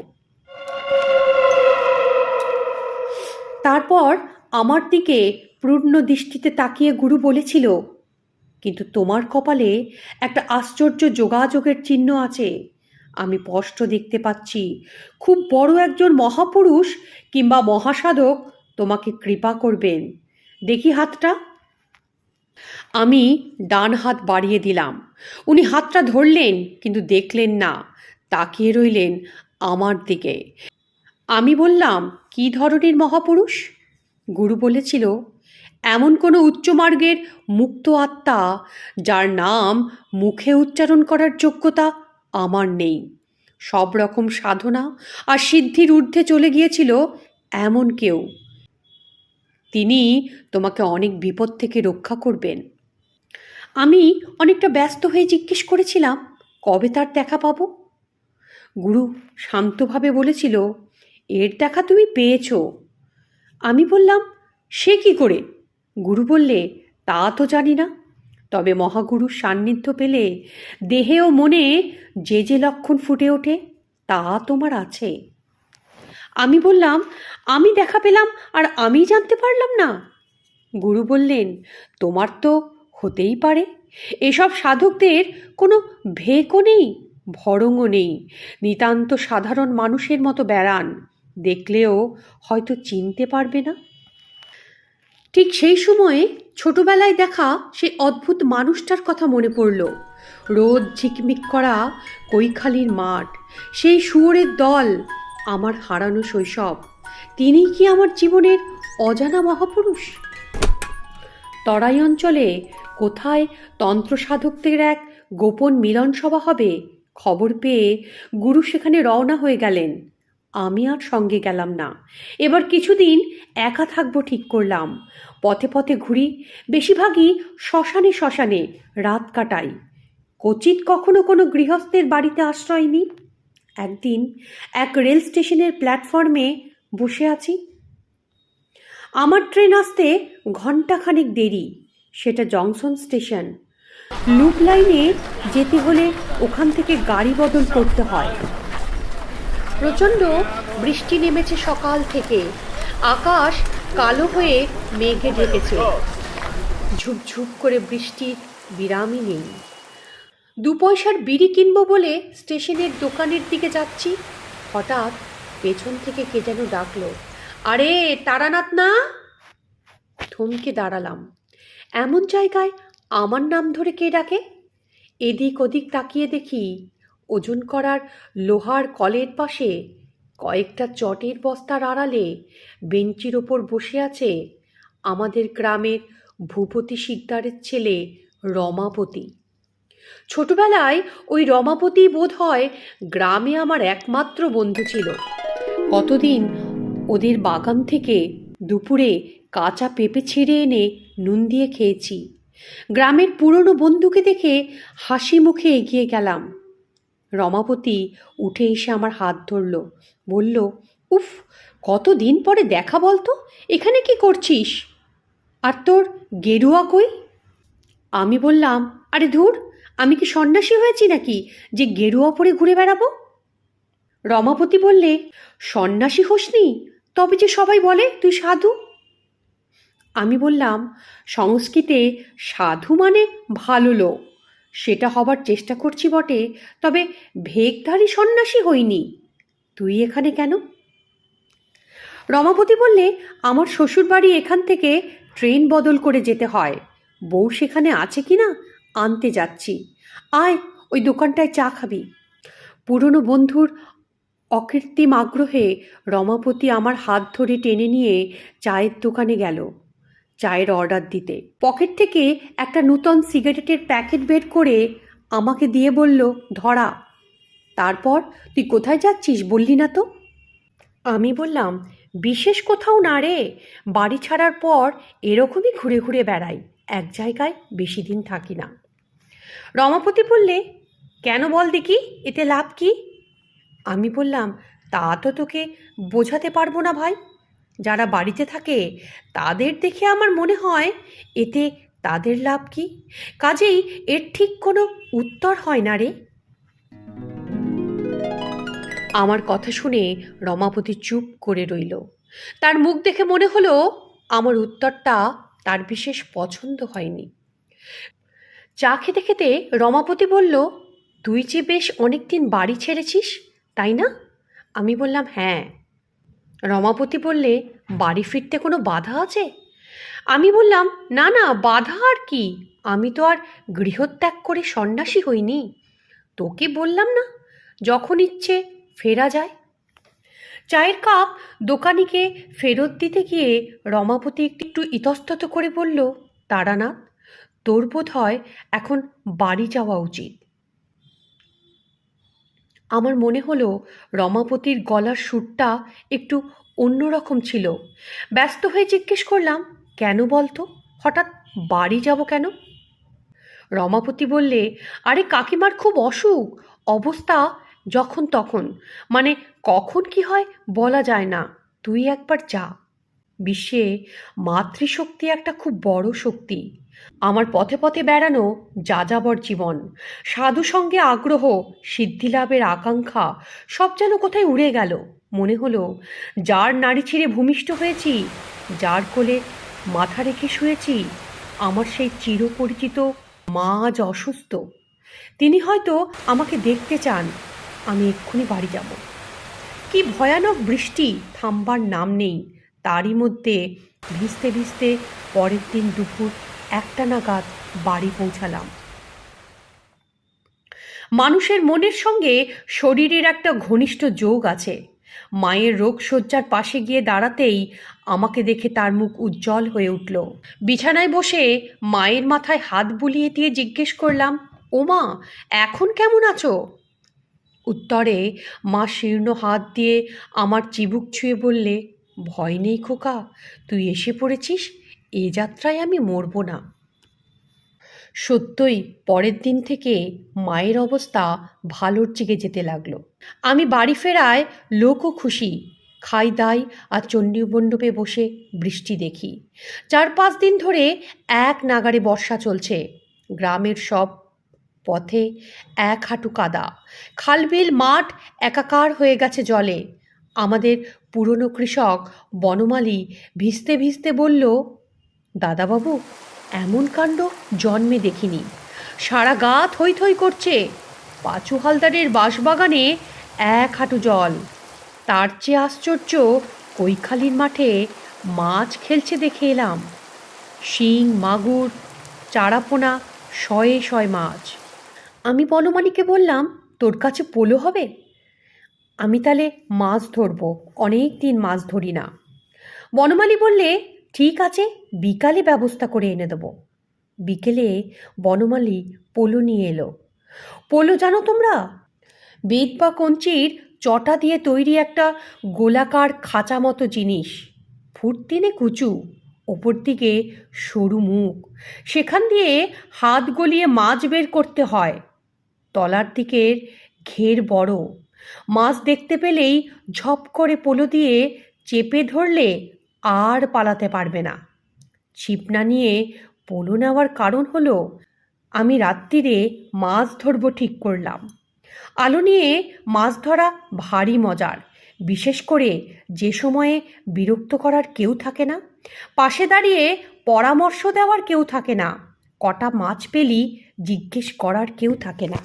তারপর আমার দিকে পূর্ণ দৃষ্টিতে তাকিয়ে গুরু বলেছিল, কিন্তু তোমার কপালে একটা আশ্চর্য যোগাযোগের চিহ্ন আছে। আমি স্পষ্ট দেখতে পাচ্ছি খুব বড় একজন মহাপুরুষ কিংবা মহাসাধক তোমাকে কৃপা করবেন। দেখি হাতটা। আমি ডান হাত বাড়িয়ে দিলাম। উনি হাতটা ধরলেন কিন্তু দেখলেন না, তাকিয়ে রইলেন আমার দিকে। আমি বললাম, কী ধরনের মহাপুরুষ? গুরু বলেছিল, এমন কোনো উচ্চমার্গের মুক্ত আত্মা যার নাম মুখে উচ্চারণ করার যোগ্যতা আমার নেই। সব রকম সাধনা আর সিদ্ধির ঊর্ধ্বে চলে গিয়েছিল এমন কেউ। তিনি তোমাকে অনেক বিপদ থেকে রক্ষা করবেন। আমি অনেকটা ব্যস্ত হয়ে জিজ্ঞেস করেছিলাম, কবে তার দেখা পাবো? গুরু শান্তভাবে বলেছিল, এর দেখা তুমি পেয়েছো। আমি বললাম, সে কি করে? গুরু বললে, তা তো জানি না, তবে মহাগুরুর সান্নিধ্য পেলে দেহে ও মনে যে যে লক্ষণ ফুটে ওঠে তা তোমার আছে। আমি বললাম, আমি দেখা পেলাম আর আমি জানতে পারলাম না? গুরু বললেন, তোমার তো হতেই পারে। এসব সাধকদের কোনো ভেকও নেই, ভরংও নেই, নিতান্ত সাধারণ মানুষের মতো বেড়ান, দেখলেও হয়তো চিনতে পারবে না। ঠিক সেই সময়ে ছোটবেলায় দেখা সেই অদ্ভুত মানুষটার কথা মনে পড়ল। রোদ ঝিকমিক করা কৈখালির মাঠ, সেই শুয়োরের দল, আমার হারানো শৈশব। তিনি কি আমার জীবনের অজানা মহাপুরুষ? তরাই অঞ্চলে কোথায় তন্ত্র সাধকদের এক গোপন মিলন সভা হবে খবর পেয়ে গুরু সেখানে রওনা হয়ে গেলেন। আমি আর সঙ্গে গেলাম না। এবার কিছুদিন একা থাকবো ঠিক করলাম। পথে পথে ঘুরি, বেশিরভাগই শ্মশানে শ্মশানে রাত কাটাই। ক্বচিৎ কখনো কোনো গৃহস্থের বাড়িতে আশ্রয় নিই। একদিন এক রেল স্টেশনের প্ল্যাটফর্মে বসে আছি। আমার ট্রেন আসতে ঘণ্টাখানেক দেরি। সেটা জংশন স্টেশন। লুপ লাইনে যেতে হলে ওখান থেকে গাড়ি বদল করতে হয়। প্রচণ্ড বৃষ্টি নেমেছে সকাল থেকে, আকাশ কালো হয়ে মেঘে ঢেকেছে। ঝুপঝুপ করে বৃষ্টির বিরামই নেই। 2 পয়সার বিড়ি কিনবো বলে স্টেশনের দোকানের দিকে যাচ্ছি, হঠাৎ পেছন থেকে কে যেন ডাকলো, আরে তারানাথ না? থমকে দাঁড়ালাম। এমন জায়গায় আমার নাম ধরে কে ডাকে? এদিক ওদিক তাকিয়ে দেখি ওজন করার লোহার কলের পাশে কয়েকটা চটের বস্তার আড়ালে বেঞ্চির ওপর বসে আছে আমাদের গ্রামের ভূপতি শিকদারের ছেলে রমাপতি। ছোটবেলায় ওই রমাপতি বোধ হয় গ্রামে আমার একমাত্র বন্ধু ছিল। কতদিন ওদের বাগান থেকে দুপুরে কাঁচা পেঁপে ছিঁড়ে এনে নুন দিয়ে খেয়েছি। গ্রামের পুরনো বন্ধুকে দেখে হাসি মুখে এগিয়ে গেলাম। রমাপতি উঠে এসে আমার হাত ধরল, বলল, উফ, কতদিন পরে দেখা বলতো, এখানে কি করছিস? আর তোর গেরুয়া কই? আমি বললাম, আরে ধুর, আমি কি সন্ন্যাসী হয়েছি নাকি যে গেরুয়া পরে ঘুরে বেড়াবো? রমাপতি বললে, সন্ন্যাসী হোসনি, তবে যে সবাই বলে তুই সাধু। আমি বললাম, সংস্কৃতে সাধু মানে ভালো লোক, সেটা হবার চেষ্টা করছি বটে, তবে ভেকধারী সন্ন্যাসী হইনি। তুই এখানে কেন? রমাপতি বললে, আমার শ্বশুরবাড়ি এখান থেকে ট্রেন বদল করে যেতে হয়, বউ সেখানে আছে কি না আনতে যাচ্ছি। আয়, ওই দোকানটায় চা খাবি। পুরনো বন্ধুর অকৃত্রিম আগ্রহে রমাপতি আমার হাত ধরে টেনে নিয়ে চায়ের দোকানে গেল চায়ের অর্ডার দিতে। পকেট থেকে একটা নূতন সিগারেটের প্যাকেট বের করে আমাকে দিয়ে বলল, ধরা। তারপর তুই কোথায় যাচ্ছিস বললি না তো? আমি বললাম, বিশেষ কোথাও না রে, বাড়ি ছাড়ার পর এরকমই ঘুরে ঘুরে বেড়াই, এক জায়গায় বেশি দিন থাকি না। রমাপতি বললে, কেন বল দেখি, এতে লাভ কি? আমি বললাম, তা তো তোকে বোঝাতে পারবো না ভাই। যারা বাড়িতে থাকে তাদের দেখে আমার মনে হয় এতে তাদের লাভ কি, কাজেই এর ঠিক কোনো উত্তর হয় না রে। আমার কথা শুনে রমাপতি চুপ করে রইল। তার মুখ দেখে মনে হলো আমার উত্তরটা তার বিশেষ পছন্দ হয়নি। চা খেতে খেতে রমাপতি বলল, তুই যে বেশ অনেকদিন বাড়ি ছেড়েছিস, তাই না? আমি বললাম, হ্যাঁ। রমাপতি বললে, বাড়ি ফিরতে কোনো বাধা আছে? আমি বললাম, না না, বাধা আর কি, আমি তো আর গৃহত্যাগ করে সন্ন্যাসী হইনি। তোকে বললাম না, যখন ইচ্ছে ফেরা যায়। চায়ের কাপ দোকানিকে ফেরত দিতে গিয়ে রমাপতি একটু ইতস্তত করে বলল, তারানাথ, তোর বোধ হয় এখন বাড়ি যাওয়া উচিত। আমার মনে হলো রমাপতির গলার সুরটা একটু অন্যরকম ছিল। ব্যস্ত হয়ে জিজ্ঞেস করলাম, কেন বলতো, হঠাৎ বাড়ি যাব কেন? রমাপতি বললে, আরে কাকিমার খুব অসুখ, অবস্থা যখন তখন, মানে কখন কি হয় বলা যায় না, তুই একবার যা। বিশ্বে মাতৃশক্তি একটা খুব বড় শক্তি। আমার পথে পথে বেড়ানো যাযাবর জীবন, সাধু সঙ্গে আগ্রহ, সিদ্ধিলাভের আকাঙ্ক্ষা সব যেন কোথায় উড়ে গেল। মনে হলো যার নাড়ি ছিঁড়ে ভূমিষ্ঠ হয়েছি, যার কোলে মাথা রেখে শুয়েছি, আমার সেই চিরপরিচিত মা আজ অসুস্থ। তিনি হয়তো আমাকে দেখতে চান। আমি এক্ষুনি বাড়ি যাব। কি ভয়ানক বৃষ্টি, থামবার নাম নেই। তারই মধ্যে ভিজতে ভিজতে পরের দিন দুপুর 1টা নাগাদ বাড়ি পৌঁছালাম। মানুষের মনের সঙ্গে শরীরের একটা ঘনিষ্ঠ যোগ আছে। মায়ের রোগশয্যার পাশে গিয়ে দাঁড়াতেই আমাকে দেখে তার মুখ উজ্জ্বল হয়ে উঠল। বিছানায় বসে মায়ের মাথায় হাত বুলিয়ে দিয়ে জিজ্ঞেস করলাম, ও মা, এখন কেমন আছো? উত্তরে মা শীর্ণ হাত দিয়ে আমার চিবুক ছুঁয়ে বললে, ভয় নেই খোকা, তুই এসে পড়েছিস, এ যাত্রায় আমি মরব না। সত্যই পরের দিন থেকে মায়ের অবস্থা ভালোর দিকে যেতে লাগলো। আমি বাড়ি ফেরায় লোকও খুশি। খাই দাই আর চণ্ডীমণ্ডপে বসে বৃষ্টি দেখি। 4-5 দিন ধরে এক নাগাড়ে বর্ষা চলছে। গ্রামের সব পথে এক হাঁটু কাদা, খালবিল মাঠ একাকার হয়ে গেছে জলে। আমাদের পুরনো কৃষক বনমালী ভিজতে ভিজতে বলল, দাদাবাবু, এমন কাণ্ড জন্মে দেখিনি, সারা গা থই থই করছে। পাঁচু হালদারের বাঁশবাগানে এক হাঁটু জল। তার চেয়ে আশ্চর্য, কৈখালির মাঠে মাছ খেলছে দেখে এলাম। শিং, মাগুর, চারাপোনা, শয়ে শয়ে মাছ। আমি বনমালীকে বললাম, তোর কাছে পোলো হবে? আমি তাহলে মাছ ধরবো, অনেক দিন মাছ ধরি না। বনমালী বললে, ঠিক আছে, বিকালে ব্যবস্থা করে এনে দেবো। বিকেলে বনমালী পোলো নিয়ে এলো। পোলো জানো তোমরা? বেত বা কঞ্চির চটা দিয়ে তৈরি একটা গোলাকার খাঁচা মতো জিনিস, ফুট তিনে কুচু, ওপর দিকে সরু মুখ, সেখান দিয়ে হাত গলিয়ে মাছ বের করতে হয়। তলার দিকের ঘের বড়, মাছ দেখতে পেলেই ঝপ করে পোলো দিয়ে চেপে ধরলে আর পালাতে পারবে না। ছিপ না নিয়ে পোলো নেওয়ার কারণ হলো, আমি রাত্রিরে মাছ ধরবো ঠিক করলাম। আলো নিয়ে মাছ ধরা ভারী মজার, বিশেষ করে যে সময়ে বিরক্ত করার কেউ থাকে না, পাশে দাঁড়িয়ে পরামর্শ দেওয়ার কেউ থাকে না, কটা মাছ পেলি জিজ্ঞেস করার কেউ থাকে না।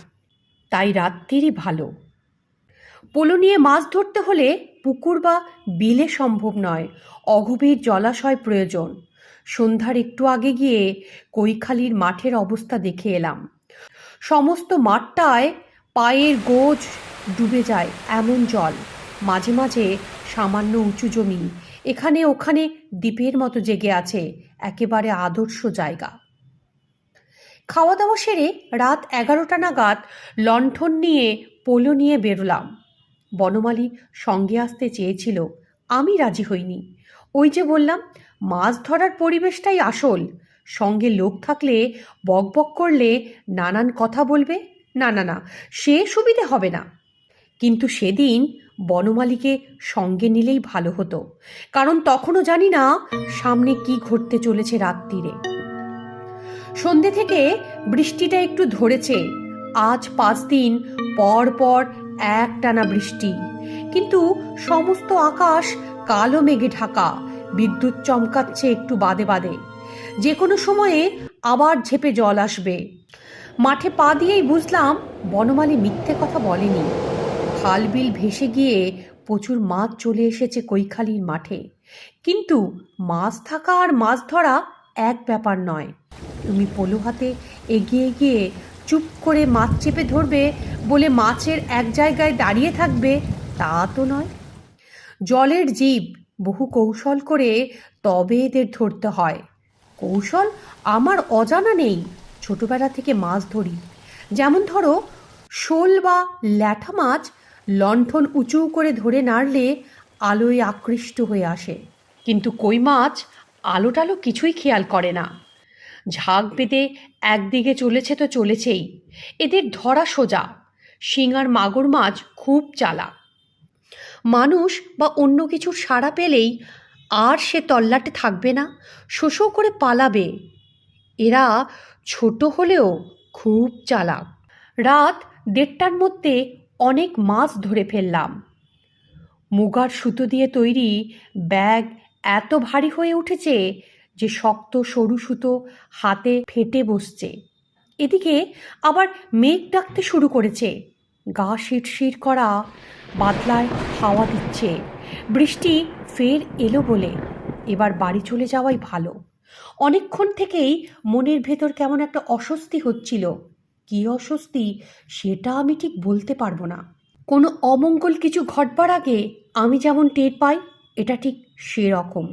তাই রাত্রিরই ভালো। পোলো নিয়ে মাছ ধরতে হলে পুকুর বা বিলে সম্ভব নয়, অগভীর জলাশয় প্রয়োজন। সন্ধ্যার একটু আগে গিয়ে কৈখালির মাঠের অবস্থা দেখে এলাম। সমস্ত মাঠটায় পায়ের গোজ ডুবে যায় এমন জল। মাঝে মাঝে সামান্য উঁচু জমি, এখানে ওখানে দ্বীপের মতো জেগে আছে, একেবারে আদর্শ জায়গা। খাওয়া দাওয়া সেরে রাত 11টা নাগাদ লণ্ঠন নিয়ে পোলো নিয়ে বেরোলাম। বনমালী সঙ্গে আসতে চেয়েছিল, আমি রাজি হইনি। ওই যে বললাম, মাছ ধরার পরিবেশটাই আসল। সঙ্গে লোক থাকলে বকবক করলে নানান কথা বলবে, না না না, সে সুবিধে হবে না। কিন্তু সেদিন বনমালীকে সঙ্গে নিলেই ভালো হতো, কারণ তখনও জানি না সামনে কি ঘটতে চলেছে রাত্রিরে। সন্ধে থেকে বৃষ্টিটা একটু ধরেছে। আজ 5 দিন পর পর একটানা বৃষ্টি, কিন্তু সমস্ত আকাশ কালো মেঘে ঢাকা, বিদ্যুৎ চমকাচ্ছে একটু বাদে বাদে। যে কোনো সময়ে আবার ঝেপে জল আসবে। মাঠে পা দিয়েই বুঝলাম বনমালী মিথ্যে কথা বলেনি। খাল বিল ভেসে গিয়ে প্রচুর মাছ চলে এসেছে কৈখালির মাঠে। কিন্তু মাছ থাকা আর মাছ ধরা এক ব্যাপার নয়। তুমি পোলো হাতে এগিয়ে গিয়ে চুপ করে মাছ চেপে ধরবে বলে মাছের এক জায়গায় দাঁড়িয়ে থাকবে, তা তো নয়। জলের জীব, বহু কৌশল করে তবে এদের ধরতে হয়। কৌশল আমার অজানা নেই, ছোটবেলা থেকে মাছ ধরি। যেমন ধরো, শোল বা ল্যাঠা মাছ লণ্ঠন উঁচু করে ধরে নাড়লে আলোয় আকৃষ্ট হয়ে আসে, কিন্তু কই মাছ আলো টালো কিছুই খেয়াল করে না। ঝাঁক বেঁধে একদিকে চলেছে তো চলেছেই, এদের ধরা সোজা। শিং আর মাগুর মাছ খুব চালাক। মানুষ বা অন্য কিছুর সাড়া পেলেই আর সে তল্লাটে থাকবে না, শোঁ করে পালাবে। এরা ছোট হলেও খুব চালাক। রাত 1:30টার মধ্যে অনেক মাছ ধরে ফেললাম। মুগার সুতো দিয়ে তৈরি ব্যাগ এত ভারী হয়ে উঠেছে যে শক্ত সরু সুতো হাতে ফেটে বসছে। এদিকে আবার মেঘ ডাকতে শুরু করেছে, গা শিরশির করা, বাদলায় হাওয়া দিচ্ছে। বৃষ্টি ফের এলো বলে এবার বাড়ি চলে যাওয়াই ভালো। অনেকক্ষণ থেকেই মনের ভেতর কেমন একটা অস্বস্তি হচ্ছিল। কী অস্বস্তি সেটা আমি ঠিক বলতে পারবো না। কোনো অমঙ্গল কিছু ঘটবার আগে আমি যেমন টের পাই, এটা ঠিক সেরকম।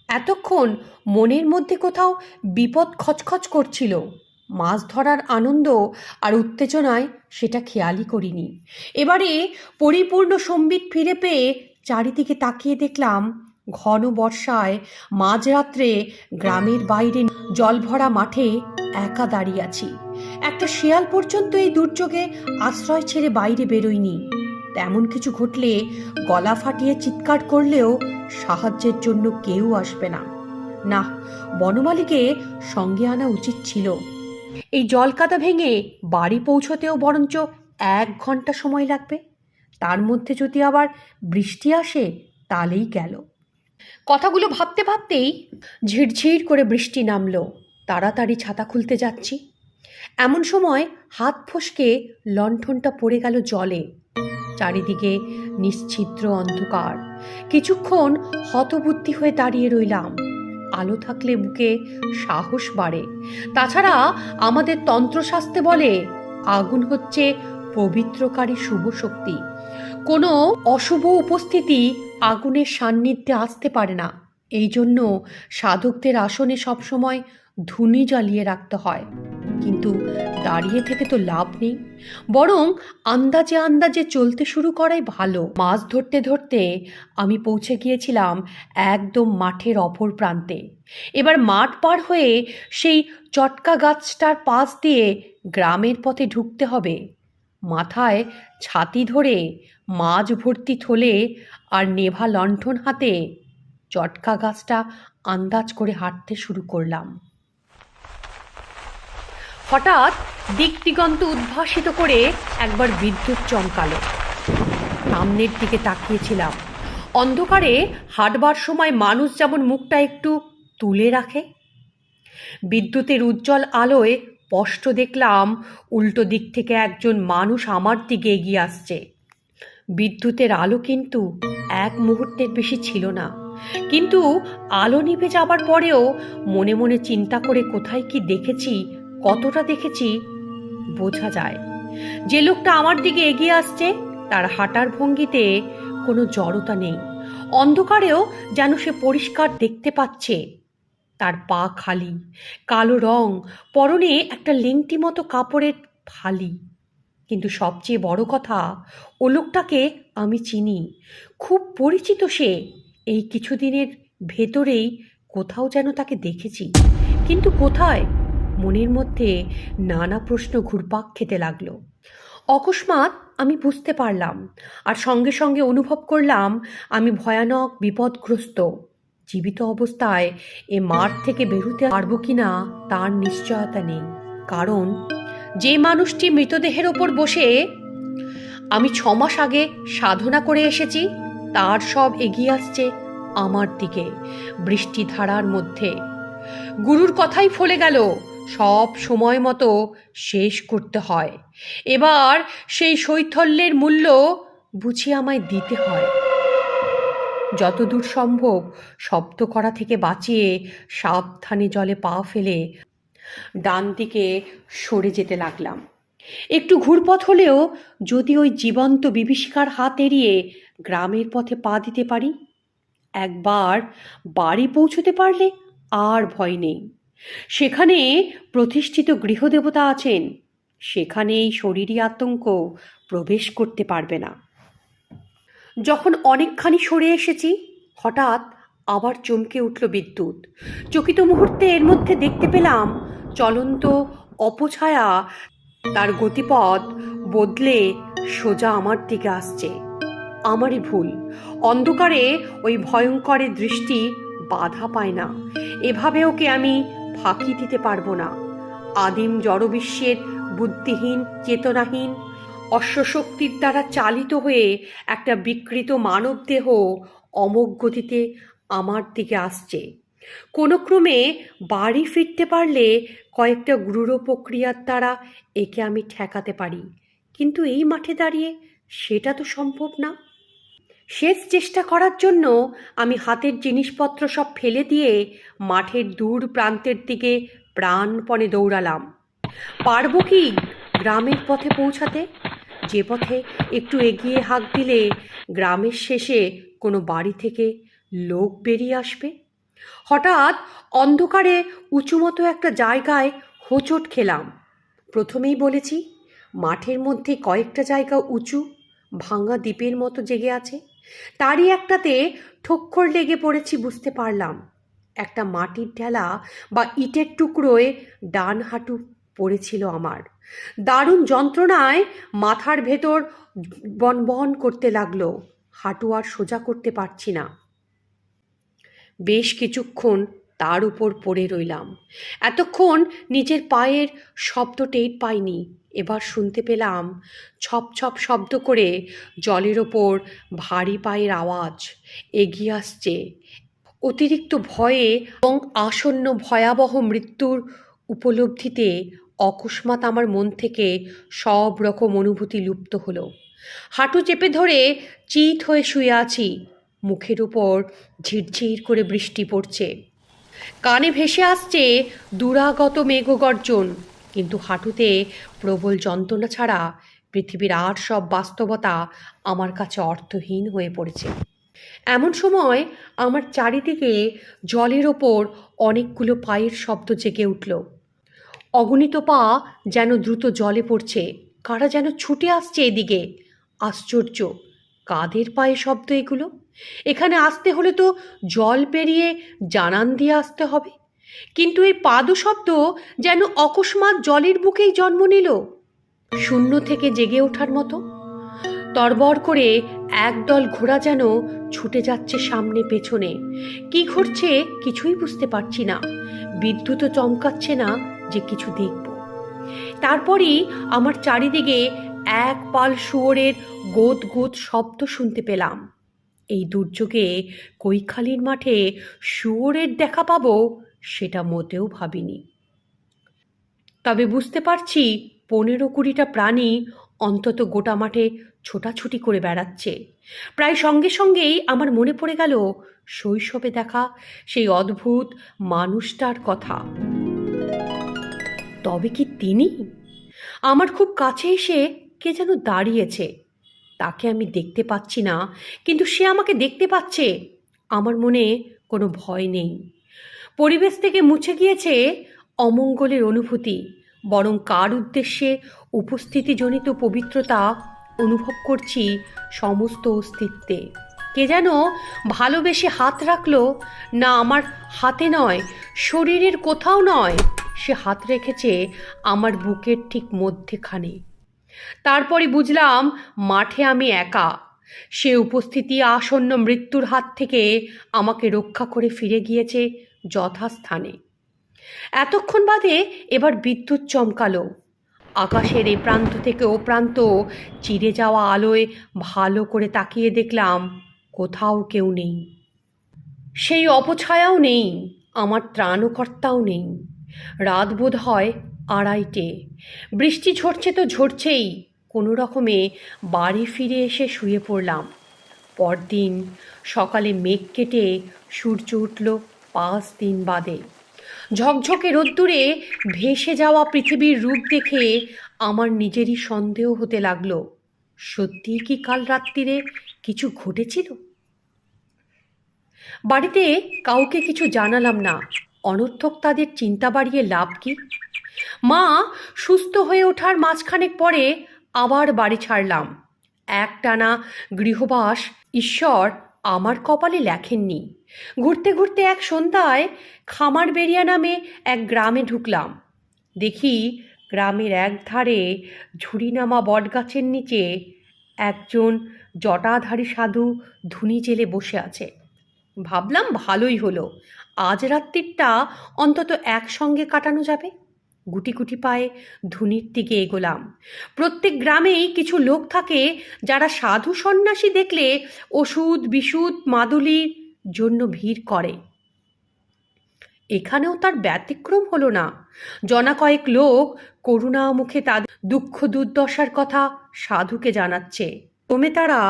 এতক্ষণ মনের মধ্যে কোথাও বিপদ খচখচ করছিল। মাছ ধরার আনন্দ আর উত্তেজনায় সেটা খেয়ালই করিনি। এবারে পরিপূর্ণ সম্বিত ফিরে পেয়ে চারিদিকে তাকিয়ে দেখলাম ঘন বর্ষায় মাঝরাত্রে গ্রামের বাইরে জলভরা মাঠে একা দাঁড়িয়ে আছি। একটা শেয়াল পর্যন্ত এই দুর্যোগে আশ্রয় ছেড়ে বাইরে বেরোয়নি। তেমন কিছু ঘটলে গলা ফাটিয়ে চিৎকার করলেও সাহায্যের জন্য কেউ আসবে না। না, বনমালীকে সঙ্গে আনা উচিত ছিল। এই জলকাদা ভেঙে বাড়ি পৌঁছতেও বরঞ্চ 1 ঘন্টা সময় লাগবে। তার মধ্যে যদি আবার বৃষ্টি আসে তাহলেই গেল। কথাগুলো ভাবতে ভাবতেই ঝিরঝির করে বৃষ্টি নামলো। তাড়াতাড়ি ছাতা খুলতে যাচ্ছি, এমন সময় হাত ফসকে লণ্ঠনটা পড়ে গেল জলে। চারিদিকে নিশ্ছিদ্র অন্ধকার। কিছুক্ষণ হতবুদ্ধি হয়ে দাঁড়িয়ে রইলাম। আলো থাকলে বুকে সাহস বাড়ে। তাছাড়া আমাদের তন্ত্রশাস্ত্রে বলে আগুন হচ্ছে পবিত্রকারী শুভ শক্তি। কোনো অশুভ উপস্থিতি আগুনের সান্নিধ্যে আসতে পারে না। এই জন্য সাধকদের আসনে সবসময় ধুনি জ্বালিয়ে রাখতে হয়। কিন্তু দাঁড়িয়ে থেকে তো লাভ নেই, বরং আন্দাজে আন্দাজে চলতে শুরু করাই ভালো। মাছ ধরতে ধরতে আমি পৌঁছে গিয়েছিলাম একদম মাঠের অপর প্রান্তে। এবার মাঠ পার হয়ে সেই চটকা গাছটার পাশ দিয়ে গ্রামের পথে ঢুকতে হবে। মাথায় ছাতি ধরে, মাছ ভর্তি থলে আর নেভা লণ্ঠন হাতে চটকা গাছটা আন্দাজ করে হাঁটতে শুরু করলাম। হঠাৎ দিক দিগন্ত উদ্ভাসিত করে একবার বিদ্যুৎ চমকালো। সামনের দিকে তাকিয়েছিলাম। অন্ধকারে হাঁটবার সময় মানুষ যেমন মুখটা একটু তুলে রাখে, বিদ্যুতের উজ্জ্বল আলোয় স্পষ্ট দেখলাম উল্টো দিক থেকে একজন মানুষ আমার দিকে এগিয়ে আসছে। বিদ্যুতের আলো কিন্তু 1 মুহূর্তের বেশি ছিল না, কিন্তু আলো নিভে যাবার পরেও মনে মনে চিন্তা করে কোথায় কি দেখেছি, কতটা দেখেছি বোঝা যায়। যে লোকটা আমার দিকে এগিয়ে আসছে তার হাঁটার ভঙ্গিতে কোনো জড়তা নেই। অন্ধকারেও যেন সে পরিষ্কার দেখতে পাচ্ছে। তার পা খালি, কালো রং, পরনে একটা লেংটি মতো কাপড়ের ফালি। কিন্তু সবচেয়ে বড় কথা, ও লোকটাকে আমি চিনি, খুব পরিচিত সে। এই কিছুদিনের ভেতরেই কোথাও যেন তাকে দেখেছি, কিন্তু কোথায়? মনের মধ্যে নানা প্রশ্ন ঘুরপাক খেতে লাগলো। অকস্মাৎ আমি বুঝতে পারলাম, আর সঙ্গে সঙ্গে অনুভব করলাম আমি ভয়ানক বিপদগ্রস্ত। জীবিত অবস্থায় এ মাঠ থেকে বেরোতে পারবো কিনা তার নিশ্চয়তা নেই। কারণ যে মানুষটি মৃতদেহের ওপর বসে আমি 6 মাস আগে সাধনা করে এসেছি, তার সব এগিয়ে আসছে আমার দিকে বৃষ্টি ধারার মধ্যে। গুরুর কথাই ফলে গেল, সব সময় মতো শেষ করতে হয়। এবার সেই শৈথল্যের মূল্য বুঝি আমায় দিতে হয়। যতদূর সম্ভব শব্দ করা থেকে বাঁচিয়ে সাবধানে জলে পা ফেলে ডান দিকে সরে যেতে লাগলাম। একটু ঘুরপথ হলেও যদি ওই জীবন্ত বিভীষিকার হাত এড়িয়ে গ্রামের পথে পা দিতে পারি, একবার বাড়ি পৌঁছতে পারলে আর ভয় নেই। সেখানে প্রতিষ্ঠিত গৃহদেবতা আছেন, সেখানে এই শরীরী আতঙ্ক প্রবেশ করতে পারবে না। যখন অনেকখানি সরে এসেছি, হঠাৎ আবার চমকে উঠল বিদ্যুৎ। চকিত মুহূর্তে এর মধ্যে দেখতে পেলাম চলন্ত অপছায়া তার গতিপথ বদলে সোজা আমার দিকে আসছে। আমারই ভুল, অন্ধকারে ওই ভয়ঙ্করের দৃষ্টি বাধা পায় না। এভাবে ওকে আমি ফাঁকি দিতে পারবো না। আদিম জড়বিশ্বের বুদ্ধিহীন, চেতনাহীন অশ্বশক্তির দ্বারা চালিত হয়ে একটা বিকৃত মানবদেহ অমোঘ গতিতে আমার দিকে আসছে। কোনো ক্রমে বাড়ি ফিরতে পারলে কয়েকটা গূঢ় প্রক্রিয়ার দ্বারা একে আমি ঠেকাতে পারি, কিন্তু এই মাঠে দাঁড়িয়ে সেটা তো সম্ভব না। শেষ চেষ্টা করার জন্য আমি হাতের জিনিসপত্র সব ফেলে দিয়ে মাঠের দূর প্রান্তের দিকে প্রাণপণে দৌড়ালাম। পারবো কি গ্রামের পথে পৌঁছাতে, যে পথে একটু এগিয়ে হাঁক দিলে গ্রামের শেষে কোনো বাড়ি থেকে লোক বেরিয়ে আসবে? হঠাৎ অন্ধকারে উঁচুমতো একটা জায়গায় হোঁচট খেলাম। প্রথমেই বলেছি, মাঠের মধ্যে কয়েকটা জায়গা উঁচু, ভাঙা দ্বীপের মতো জেগে আছে। তারই একটাতে ঠোক্কর লেগে পড়েছি বুঝতে পারলাম। একটা মাটির ঢেলা বা ইটের টুকরোয় ডান হাঁটু পড়েছিল আমার। দারুণ যন্ত্রণায় মাথার ভেতর বনবন করতে লাগলো। হাঁটু আর সোজা করতে পারছি না। বেশ কিছুক্ষণ তার উপর পড়ে রইলাম। এতক্ষণ নিজের পায়ের শব্দ টের পাইনি, এবার শুনতে পেলাম ছপ ছপ শব্দ করে জলের ওপর ভারী পায়ের আওয়াজ এগিয়ে আসছে। অতিরিক্ত ভয়ে এবং আসন্ন ভয়াবহ মৃত্যুর উপলব্ধিতে অকস্মাৎ আমার মন থেকে সব রকম অনুভূতি লুপ্ত হলো। হাঁটু চেপে ধরে চিত হয়ে শুয়ে আছি। মুখের উপর ঝিরঝির করে বৃষ্টি পড়ছে, কানে ভেসে আসছে দুরাগত মেঘগর্জন, কিন্তু হাঁটুতে প্রবল যন্ত্রণা ছাড়া পৃথিবীর আর সব বাস্তবতা আমার কাছে অর্থহীন হয়ে পড়েছে। এমন সময় আমার চারিদিকে জলের ওপর অনেকগুলো পায়ের শব্দ জেগে উঠল। অগণিত পা যেন দ্রুত জলে পড়ছে, কারা যেন ছুটে আসছে এদিকে। আশ্চর্য, কাদের পায়ে শব্দ এগুলো? এখানে আসতে হলে তো জল পেরিয়ে জানান দিয়ে আসতে হবে, কিন্তু এই পাদ শব্দ যেন অকস্মাৎ জলের বুকেই জন্ম নিল, শূন্য থেকে জেগে ওঠার মতো। তরবর করে একদল ঘোড়া যেন ছুটে যাচ্ছে সামনে পেছনে। কি ঘটছে কিছুই বুঝতে পারছি না, বিদ্যুৎও চমকাচ্ছে না যে কিছু দেখব। তারপরই আমার চারিদিকে এক পাল শুয়োরের গোদ গোদ শব্দ শুনতে পেলাম। এই দুর্যোগে কৈখালির মাঠে শুয়োরের দেখা পাবো সেটা মোটেও ভাবিনি। তবে বুঝতে পারছি 15-20টা প্রাণী অন্তত গোটা মাঠে ছোটাছুটি করে বেড়াচ্ছে। প্রায় সঙ্গে সঙ্গেই আমার মনে পড়ে গেল শৈশবে দেখা সেই অদ্ভুত মানুষটার কথা। তবে কি তিনি? আমার খুব কাছে এসে কে যেন দাঁড়িয়েছে, তাকে আমি দেখতে পাচ্ছি না, কিন্তু সে আমাকে দেখতে পাচ্ছে। আমার মনে কোনো ভয় নেই, পরিবেশ থেকে মুছে গিয়েছে অমঙ্গলের অনুভূতি, বরং কার উদ্দেশ্যে উপস্থিতিজনিত পবিত্রতা অনুভব করছি সমস্ত অস্তিত্বে। কে যেন ভালোবেসে হাত রাখলো, না আমার হাতে নয়, শরীরের কোথাও নয়, সে হাত রেখেছে আমার বুকের ঠিক মধ্যেখানে। তারপরে বুঝলাম মাঠে আমি একা। সে উপস্থিতি আসন্ন মৃত্যুর হাত থেকে আমাকে রক্ষা করে ফিরে গিয়েছে যথাস্থানে। এতক্ষণ বাদে এবার বিদ্যুৎ চমকালো। আকাশের এ প্রান্ত থেকে ও প্রান্ত চিরে যাওয়া আলোয় ভালো করে তাকিয়ে দেখলাম কোথাও কেউ নেই। সেই অপছায়াও নেই, আমার ত্রাণকর্তাও নেই। রাত বোধ হয় 2:30। বৃষ্টি ঝরছে তো ঝরছেই। কোনো রকমে বাড়ি ফিরে এসে শুয়ে পড়লাম। পরদিন সকালে মেঘ কেটে সূর্য উঠল 5 দিন বাদে। ঝকঝকে রোদ্দুরে ভেসে যাওয়া পৃথিবীর রূপ দেখে আমার নিজেরই সন্দেহ হতে লাগলো, সত্যিই কি কাল রাত্রিরে কিছু ঘটেছিল? বাড়িতে কাউকে কিছু জানালাম না, অনর্থক তাদের চিন্তা বাড়িয়ে লাভ কি? মা সুস্থ হয়ে ওঠার মাঝখানেক পরে আবার বাড়ি ছাড়লাম। একটানা গৃহবাস ঈশ্বর আমার কপালে লেখেননি। ঘুরতে ঘুরতে এক সন্ধ্যায় খামারবেড়িয়া নামে এক গ্রামে ঢুকলাম। দেখি গ্রামের একধারে ঝুড়িনামা বটগাছের নিচে একজন জটাধারী সাধু ধুনি জেলে বসে আছে। ভাবলাম ভালোই হলো, আজ রাত্রিটা অন্তত একসঙ্গে কাটানো যাবে। গুটি গুটি পায়ে ধুনির দিকে এগোলাম। প্রত্যেক গ্রামেই কিছু লোক থাকে যারা সাধু সন্ন্যাসী দেখলে ওষুধ বিশুদ মাদুলির জন্য ভিড় করে। এখানেও তার ব্যতিক্রম হলো না। জনা কয়েক লোক করুণা মুখে তাদের দুঃখ দুর্দশার কথা সাধুকে জানাচ্ছে। ক্রমে তারা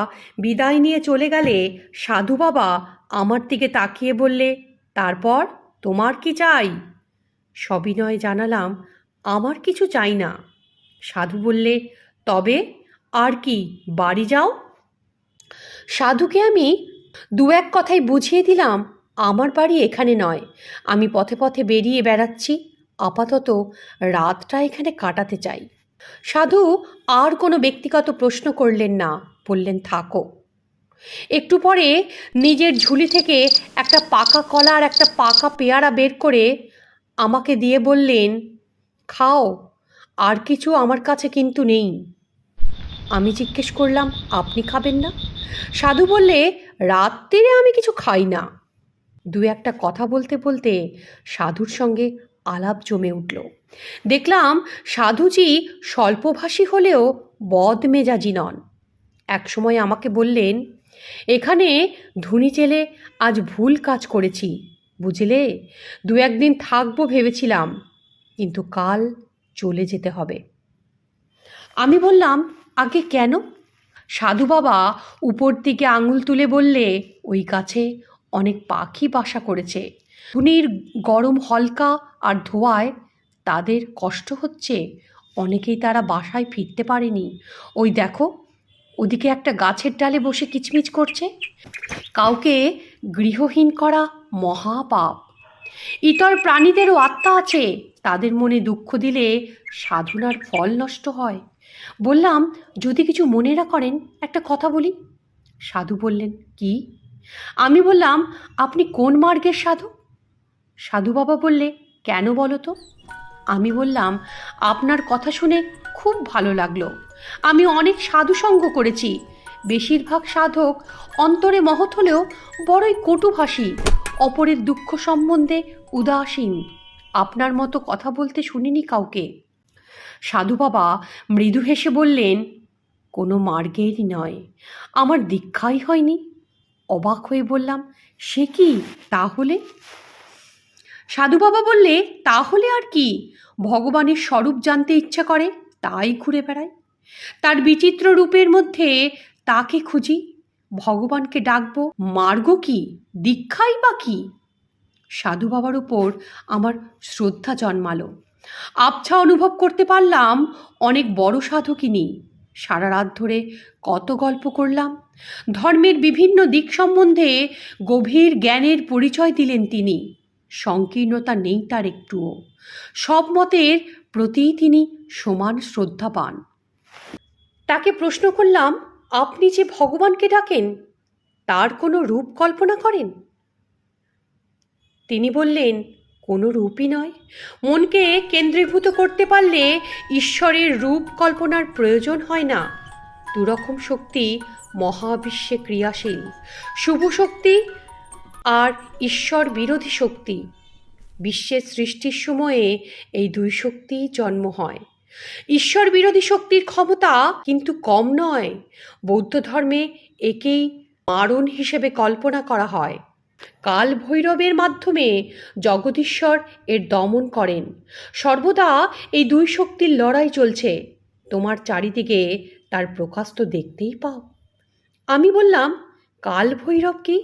বিদায় নিয়ে চলে গেলে সাধু বাবা আমার দিকে তাকিয়ে বললে, তারপর তোমার কি চাই? সবিনয়ে জানালাম, আমার কিছু চাই না। সাধু বললে, তবে আর কি, বাড়ি যাও। সাধুকে আমি 2-1 কথাই বুঝিয়ে দিলাম আমার বাড়ি এখানে নয়, আমি পথে পথে বেরিয়ে বেড়াচ্ছি, আপাতত রাতটা এখানে কাটাতে চাই। সাধু আর কোনো ব্যক্তিগত প্রশ্ন করলেন না, বললেন থাকো। একটু পরে নিজের ঝুলি থেকে একটা পাকা কলা আর একটা পাকা পেয়ারা বের করে আমাকে দিয়ে বললেন, খাও, আর কিছু আমার কাছে কিন্তু নেই। আমি জিজ্ঞেস করলাম, আপনি খাবেন না? সাধু বললে, রাত্রিরে আমি কিছু খাই না। দু একটা কথা বলতে বলতে সাধুর সঙ্গে আলাপ জমে উঠল। দেখলাম সাধুজি স্বল্পভাষী হলেও বদমেজাজি নন। একসময় আমাকে বললেন, এখানে ধুনি জেলে আজ ভুল কাজ করেছি, বুঝলে? দু একদিন থাকবো ভেবেছিলাম, কিন্তু কাল চলে যেতে হবে। আমি বললাম, আগে কেন? সাধু বাবা উপর দিকে আঙুল তুলে বললে, ওই গাছে অনেক পাখি বাসা করেছে। ধুনির গরম হলকা আর ধোঁয়ায় তাদের কষ্ট হচ্ছে, অনেকেই তারা বাসায় ফিরতে পারেনি। ওই দেখো, ওদিকে একটা গাছের ডালে বসে কিচমিচ করছে। কাউকে গৃহহীন করা মহাপাপ। ইতর প্রাণীদেরও আত্মা আছে, তাদের মনে দুঃখ দিলে সাধনার ফল নষ্ট হয়। বললাম, যদি কিছু মনে না করেন একটা কথা বলি। সাধু বললেন, কি? আমি বললাম, আপনি কোন মার্গের সাধু? সাধু বাবা বললে, কেন বলো তো? আমি বললাম, আপনার কথা শুনে খুব ভালো লাগলো। আমি অনেক সাধু সঙ্গ করেছি, বেশিরভাগ সাধক অন্তরে মহৎ হলেও বড়ই কটুভাষী, অপরের দুঃখ সম্বন্ধে উদাসীন। আপনার মতো কথা বলতে শুনিনি কাউকে। সাধু বাবা মৃদু হেসে বললেন, কোনো মার্গেরই নয়, আমার দীক্ষাই হয়নি। অবাক হয়ে বললাম, সে কি তাহলে? সাধু বাবা বললে, তাহলে আর কি, ভগবানের স্বরূপ জানতে ইচ্ছা করে তাই ঘুরে বেড়াই। তার বিচিত্র রূপের মধ্যে তাকে খুঁজি, ভগবানকে ডাকবো। মার্গ কি, দীক্ষাই বা কি? সাধু বাবার উপর আমার শ্রদ্ধা জন্মালো। আবছা অনুভব করতে পারলাম অনেক বড় সাধকিনী। সারা রাত ধরে কত গল্প করলাম। ধর্মের বিভিন্ন দিক সম্বন্ধে গভীর জ্ঞানের পরিচয় দিলেন তিনি। সংকীর্ণতা নেই তার একটুও। সব মতের প্রতিই তিনি সমান শ্রদ্ধা পান। তাকে প্রশ্ন করলাম, আপনি যে ভগবানকে ডাকেন তার কোনো রূপ কল্পনা করেন? তিনি বললেন, কোনো রূপই নয়। মনকে কেন্দ্রীভূত করতে পারলে ঈশ্বরের রূপ কল্পনার প্রয়োজন হয় না। দুরকম শক্তি মহাবিশ্বে ক্রিয়াশীল, শুভ শক্তি আর ঈশ্বর বিরোধী শক্তি। বিশ্বের সৃষ্টির সময়ে এই দুই শক্তিই জন্ম হয়। ঈশ্বর বিরোধী শক্তির ক্ষমতা কিন্তু কম নয়। বৌদ্ধ ধর্মে একেই মারণ হিসেবে কল্পনা করা হয়। কাল ভৈরবের মাধ্যমে জগদীশ্বর এর দমন করেন। সর্বদা এই দুই শক্তির লড়াই চলছে। তোমার চারিদিকে তার প্রকাশ তো দেখতেই পাও। আমি বললাম, কাল ভৈরব কি?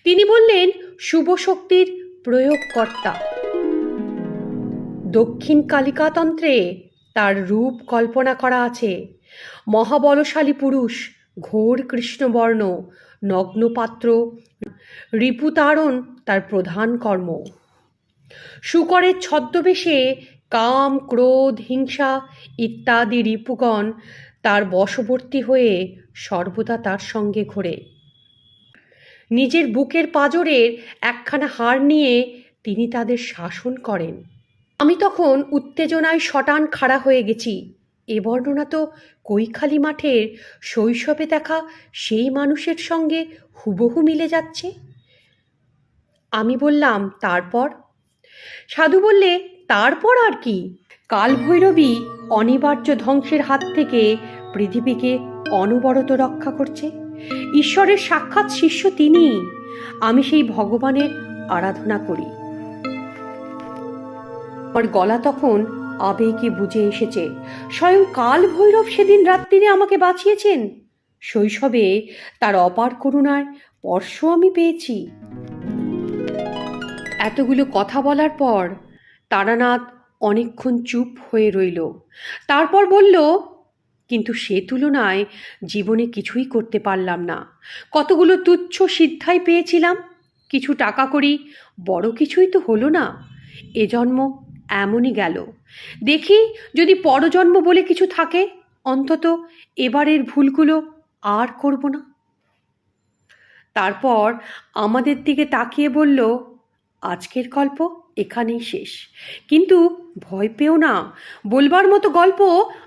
তিনি বললেন, শুভ শক্তির প্রয়োগকর্তা। দক্ষিণ কালিকাতন্ত্রে তার রূপ কল্পনা করা আছে। মহাবলশালী পুরুষ, ঘোর কৃষ্ণবর্ণ, নগ্নপাত্র, রিপুতারণ তার প্রধান কর্ম। শূকরের ছদ্মবেশে কাম, ক্রোধ, হিংসা ইত্যাদি রিপুগণ তার বশবর্তী হয়ে সর্বদা তার সঙ্গে ঘোরে। নিজের বুকের পাঁজরের একখানা হাড় নিয়ে তিনি তাদের শাসন করেন। আমি তখন উত্তেজনায় শটান খাড়া হয়ে গেছি। এ বর্ণনা তো কৈখালি মাঠের শৈশবে দেখা সেই মানুষের সঙ্গে হুবহু মিলে যাচ্ছে। আমি বললাম, তারপর? সাধু বললে, তারপর আর কি, কালভৈরবী অনিবার্য ধ্বংসের হাত থেকে পৃথিবীকে অনবরত রক্ষা করছে। ঈশ্বরের সাক্ষাৎ শিষ্য তিনি। আমি সেই ভগবানের আরাধনা করি। আমার গলা তখন আবেগে বুঝে এসেছে। স্বয়ং কাল ভৈরব সেদিন রাত্রিরে আমাকে বাঁচিয়েছেন। শৈশবে তার অপার করুণায় স্পর্শ আমি পেয়েছি। এতগুলো কথা বলার পর তারানাথ অনেকক্ষণ চুপ হয়ে রইল। তারপর বলল, কিন্তু সে তুলনায় জীবনে কিছুই করতে পারলাম না। কতগুলো তুচ্ছ সিদ্ধাই পেয়েছিলাম, কিছু টাকা করি, বড় কিছুই তো হলো না। এ জন্ম এমনই গেল। দেখি যদি পরজন্ম বলে কিছু থাকে, অন্তত এবারের ভুলগুলো আর করব না। তারপর আমাদের দিকে তাকিয়ে বলল, আজকের গল্প এখানেই শেষ, কিন্তু ভয় পেও না, বলবার মতো গল্প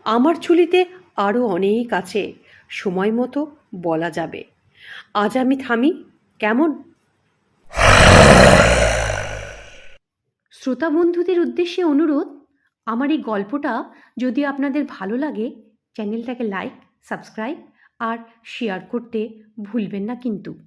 আমার ঝুলিতে আরও অনেক আছে, সময় মতো বলা যাবে। আজ আমি থামি, কেমন? শ্রোতা বন্ধুদের উদ্দেশ্যে অনুরোধ, আমার এই গল্পটা যদি আপনাদের ভালো লাগে চ্যানেলটাকে লাইক, সাবস্ক্রাইব আর শেয়ার করতে ভুলবেন না কিন্তু।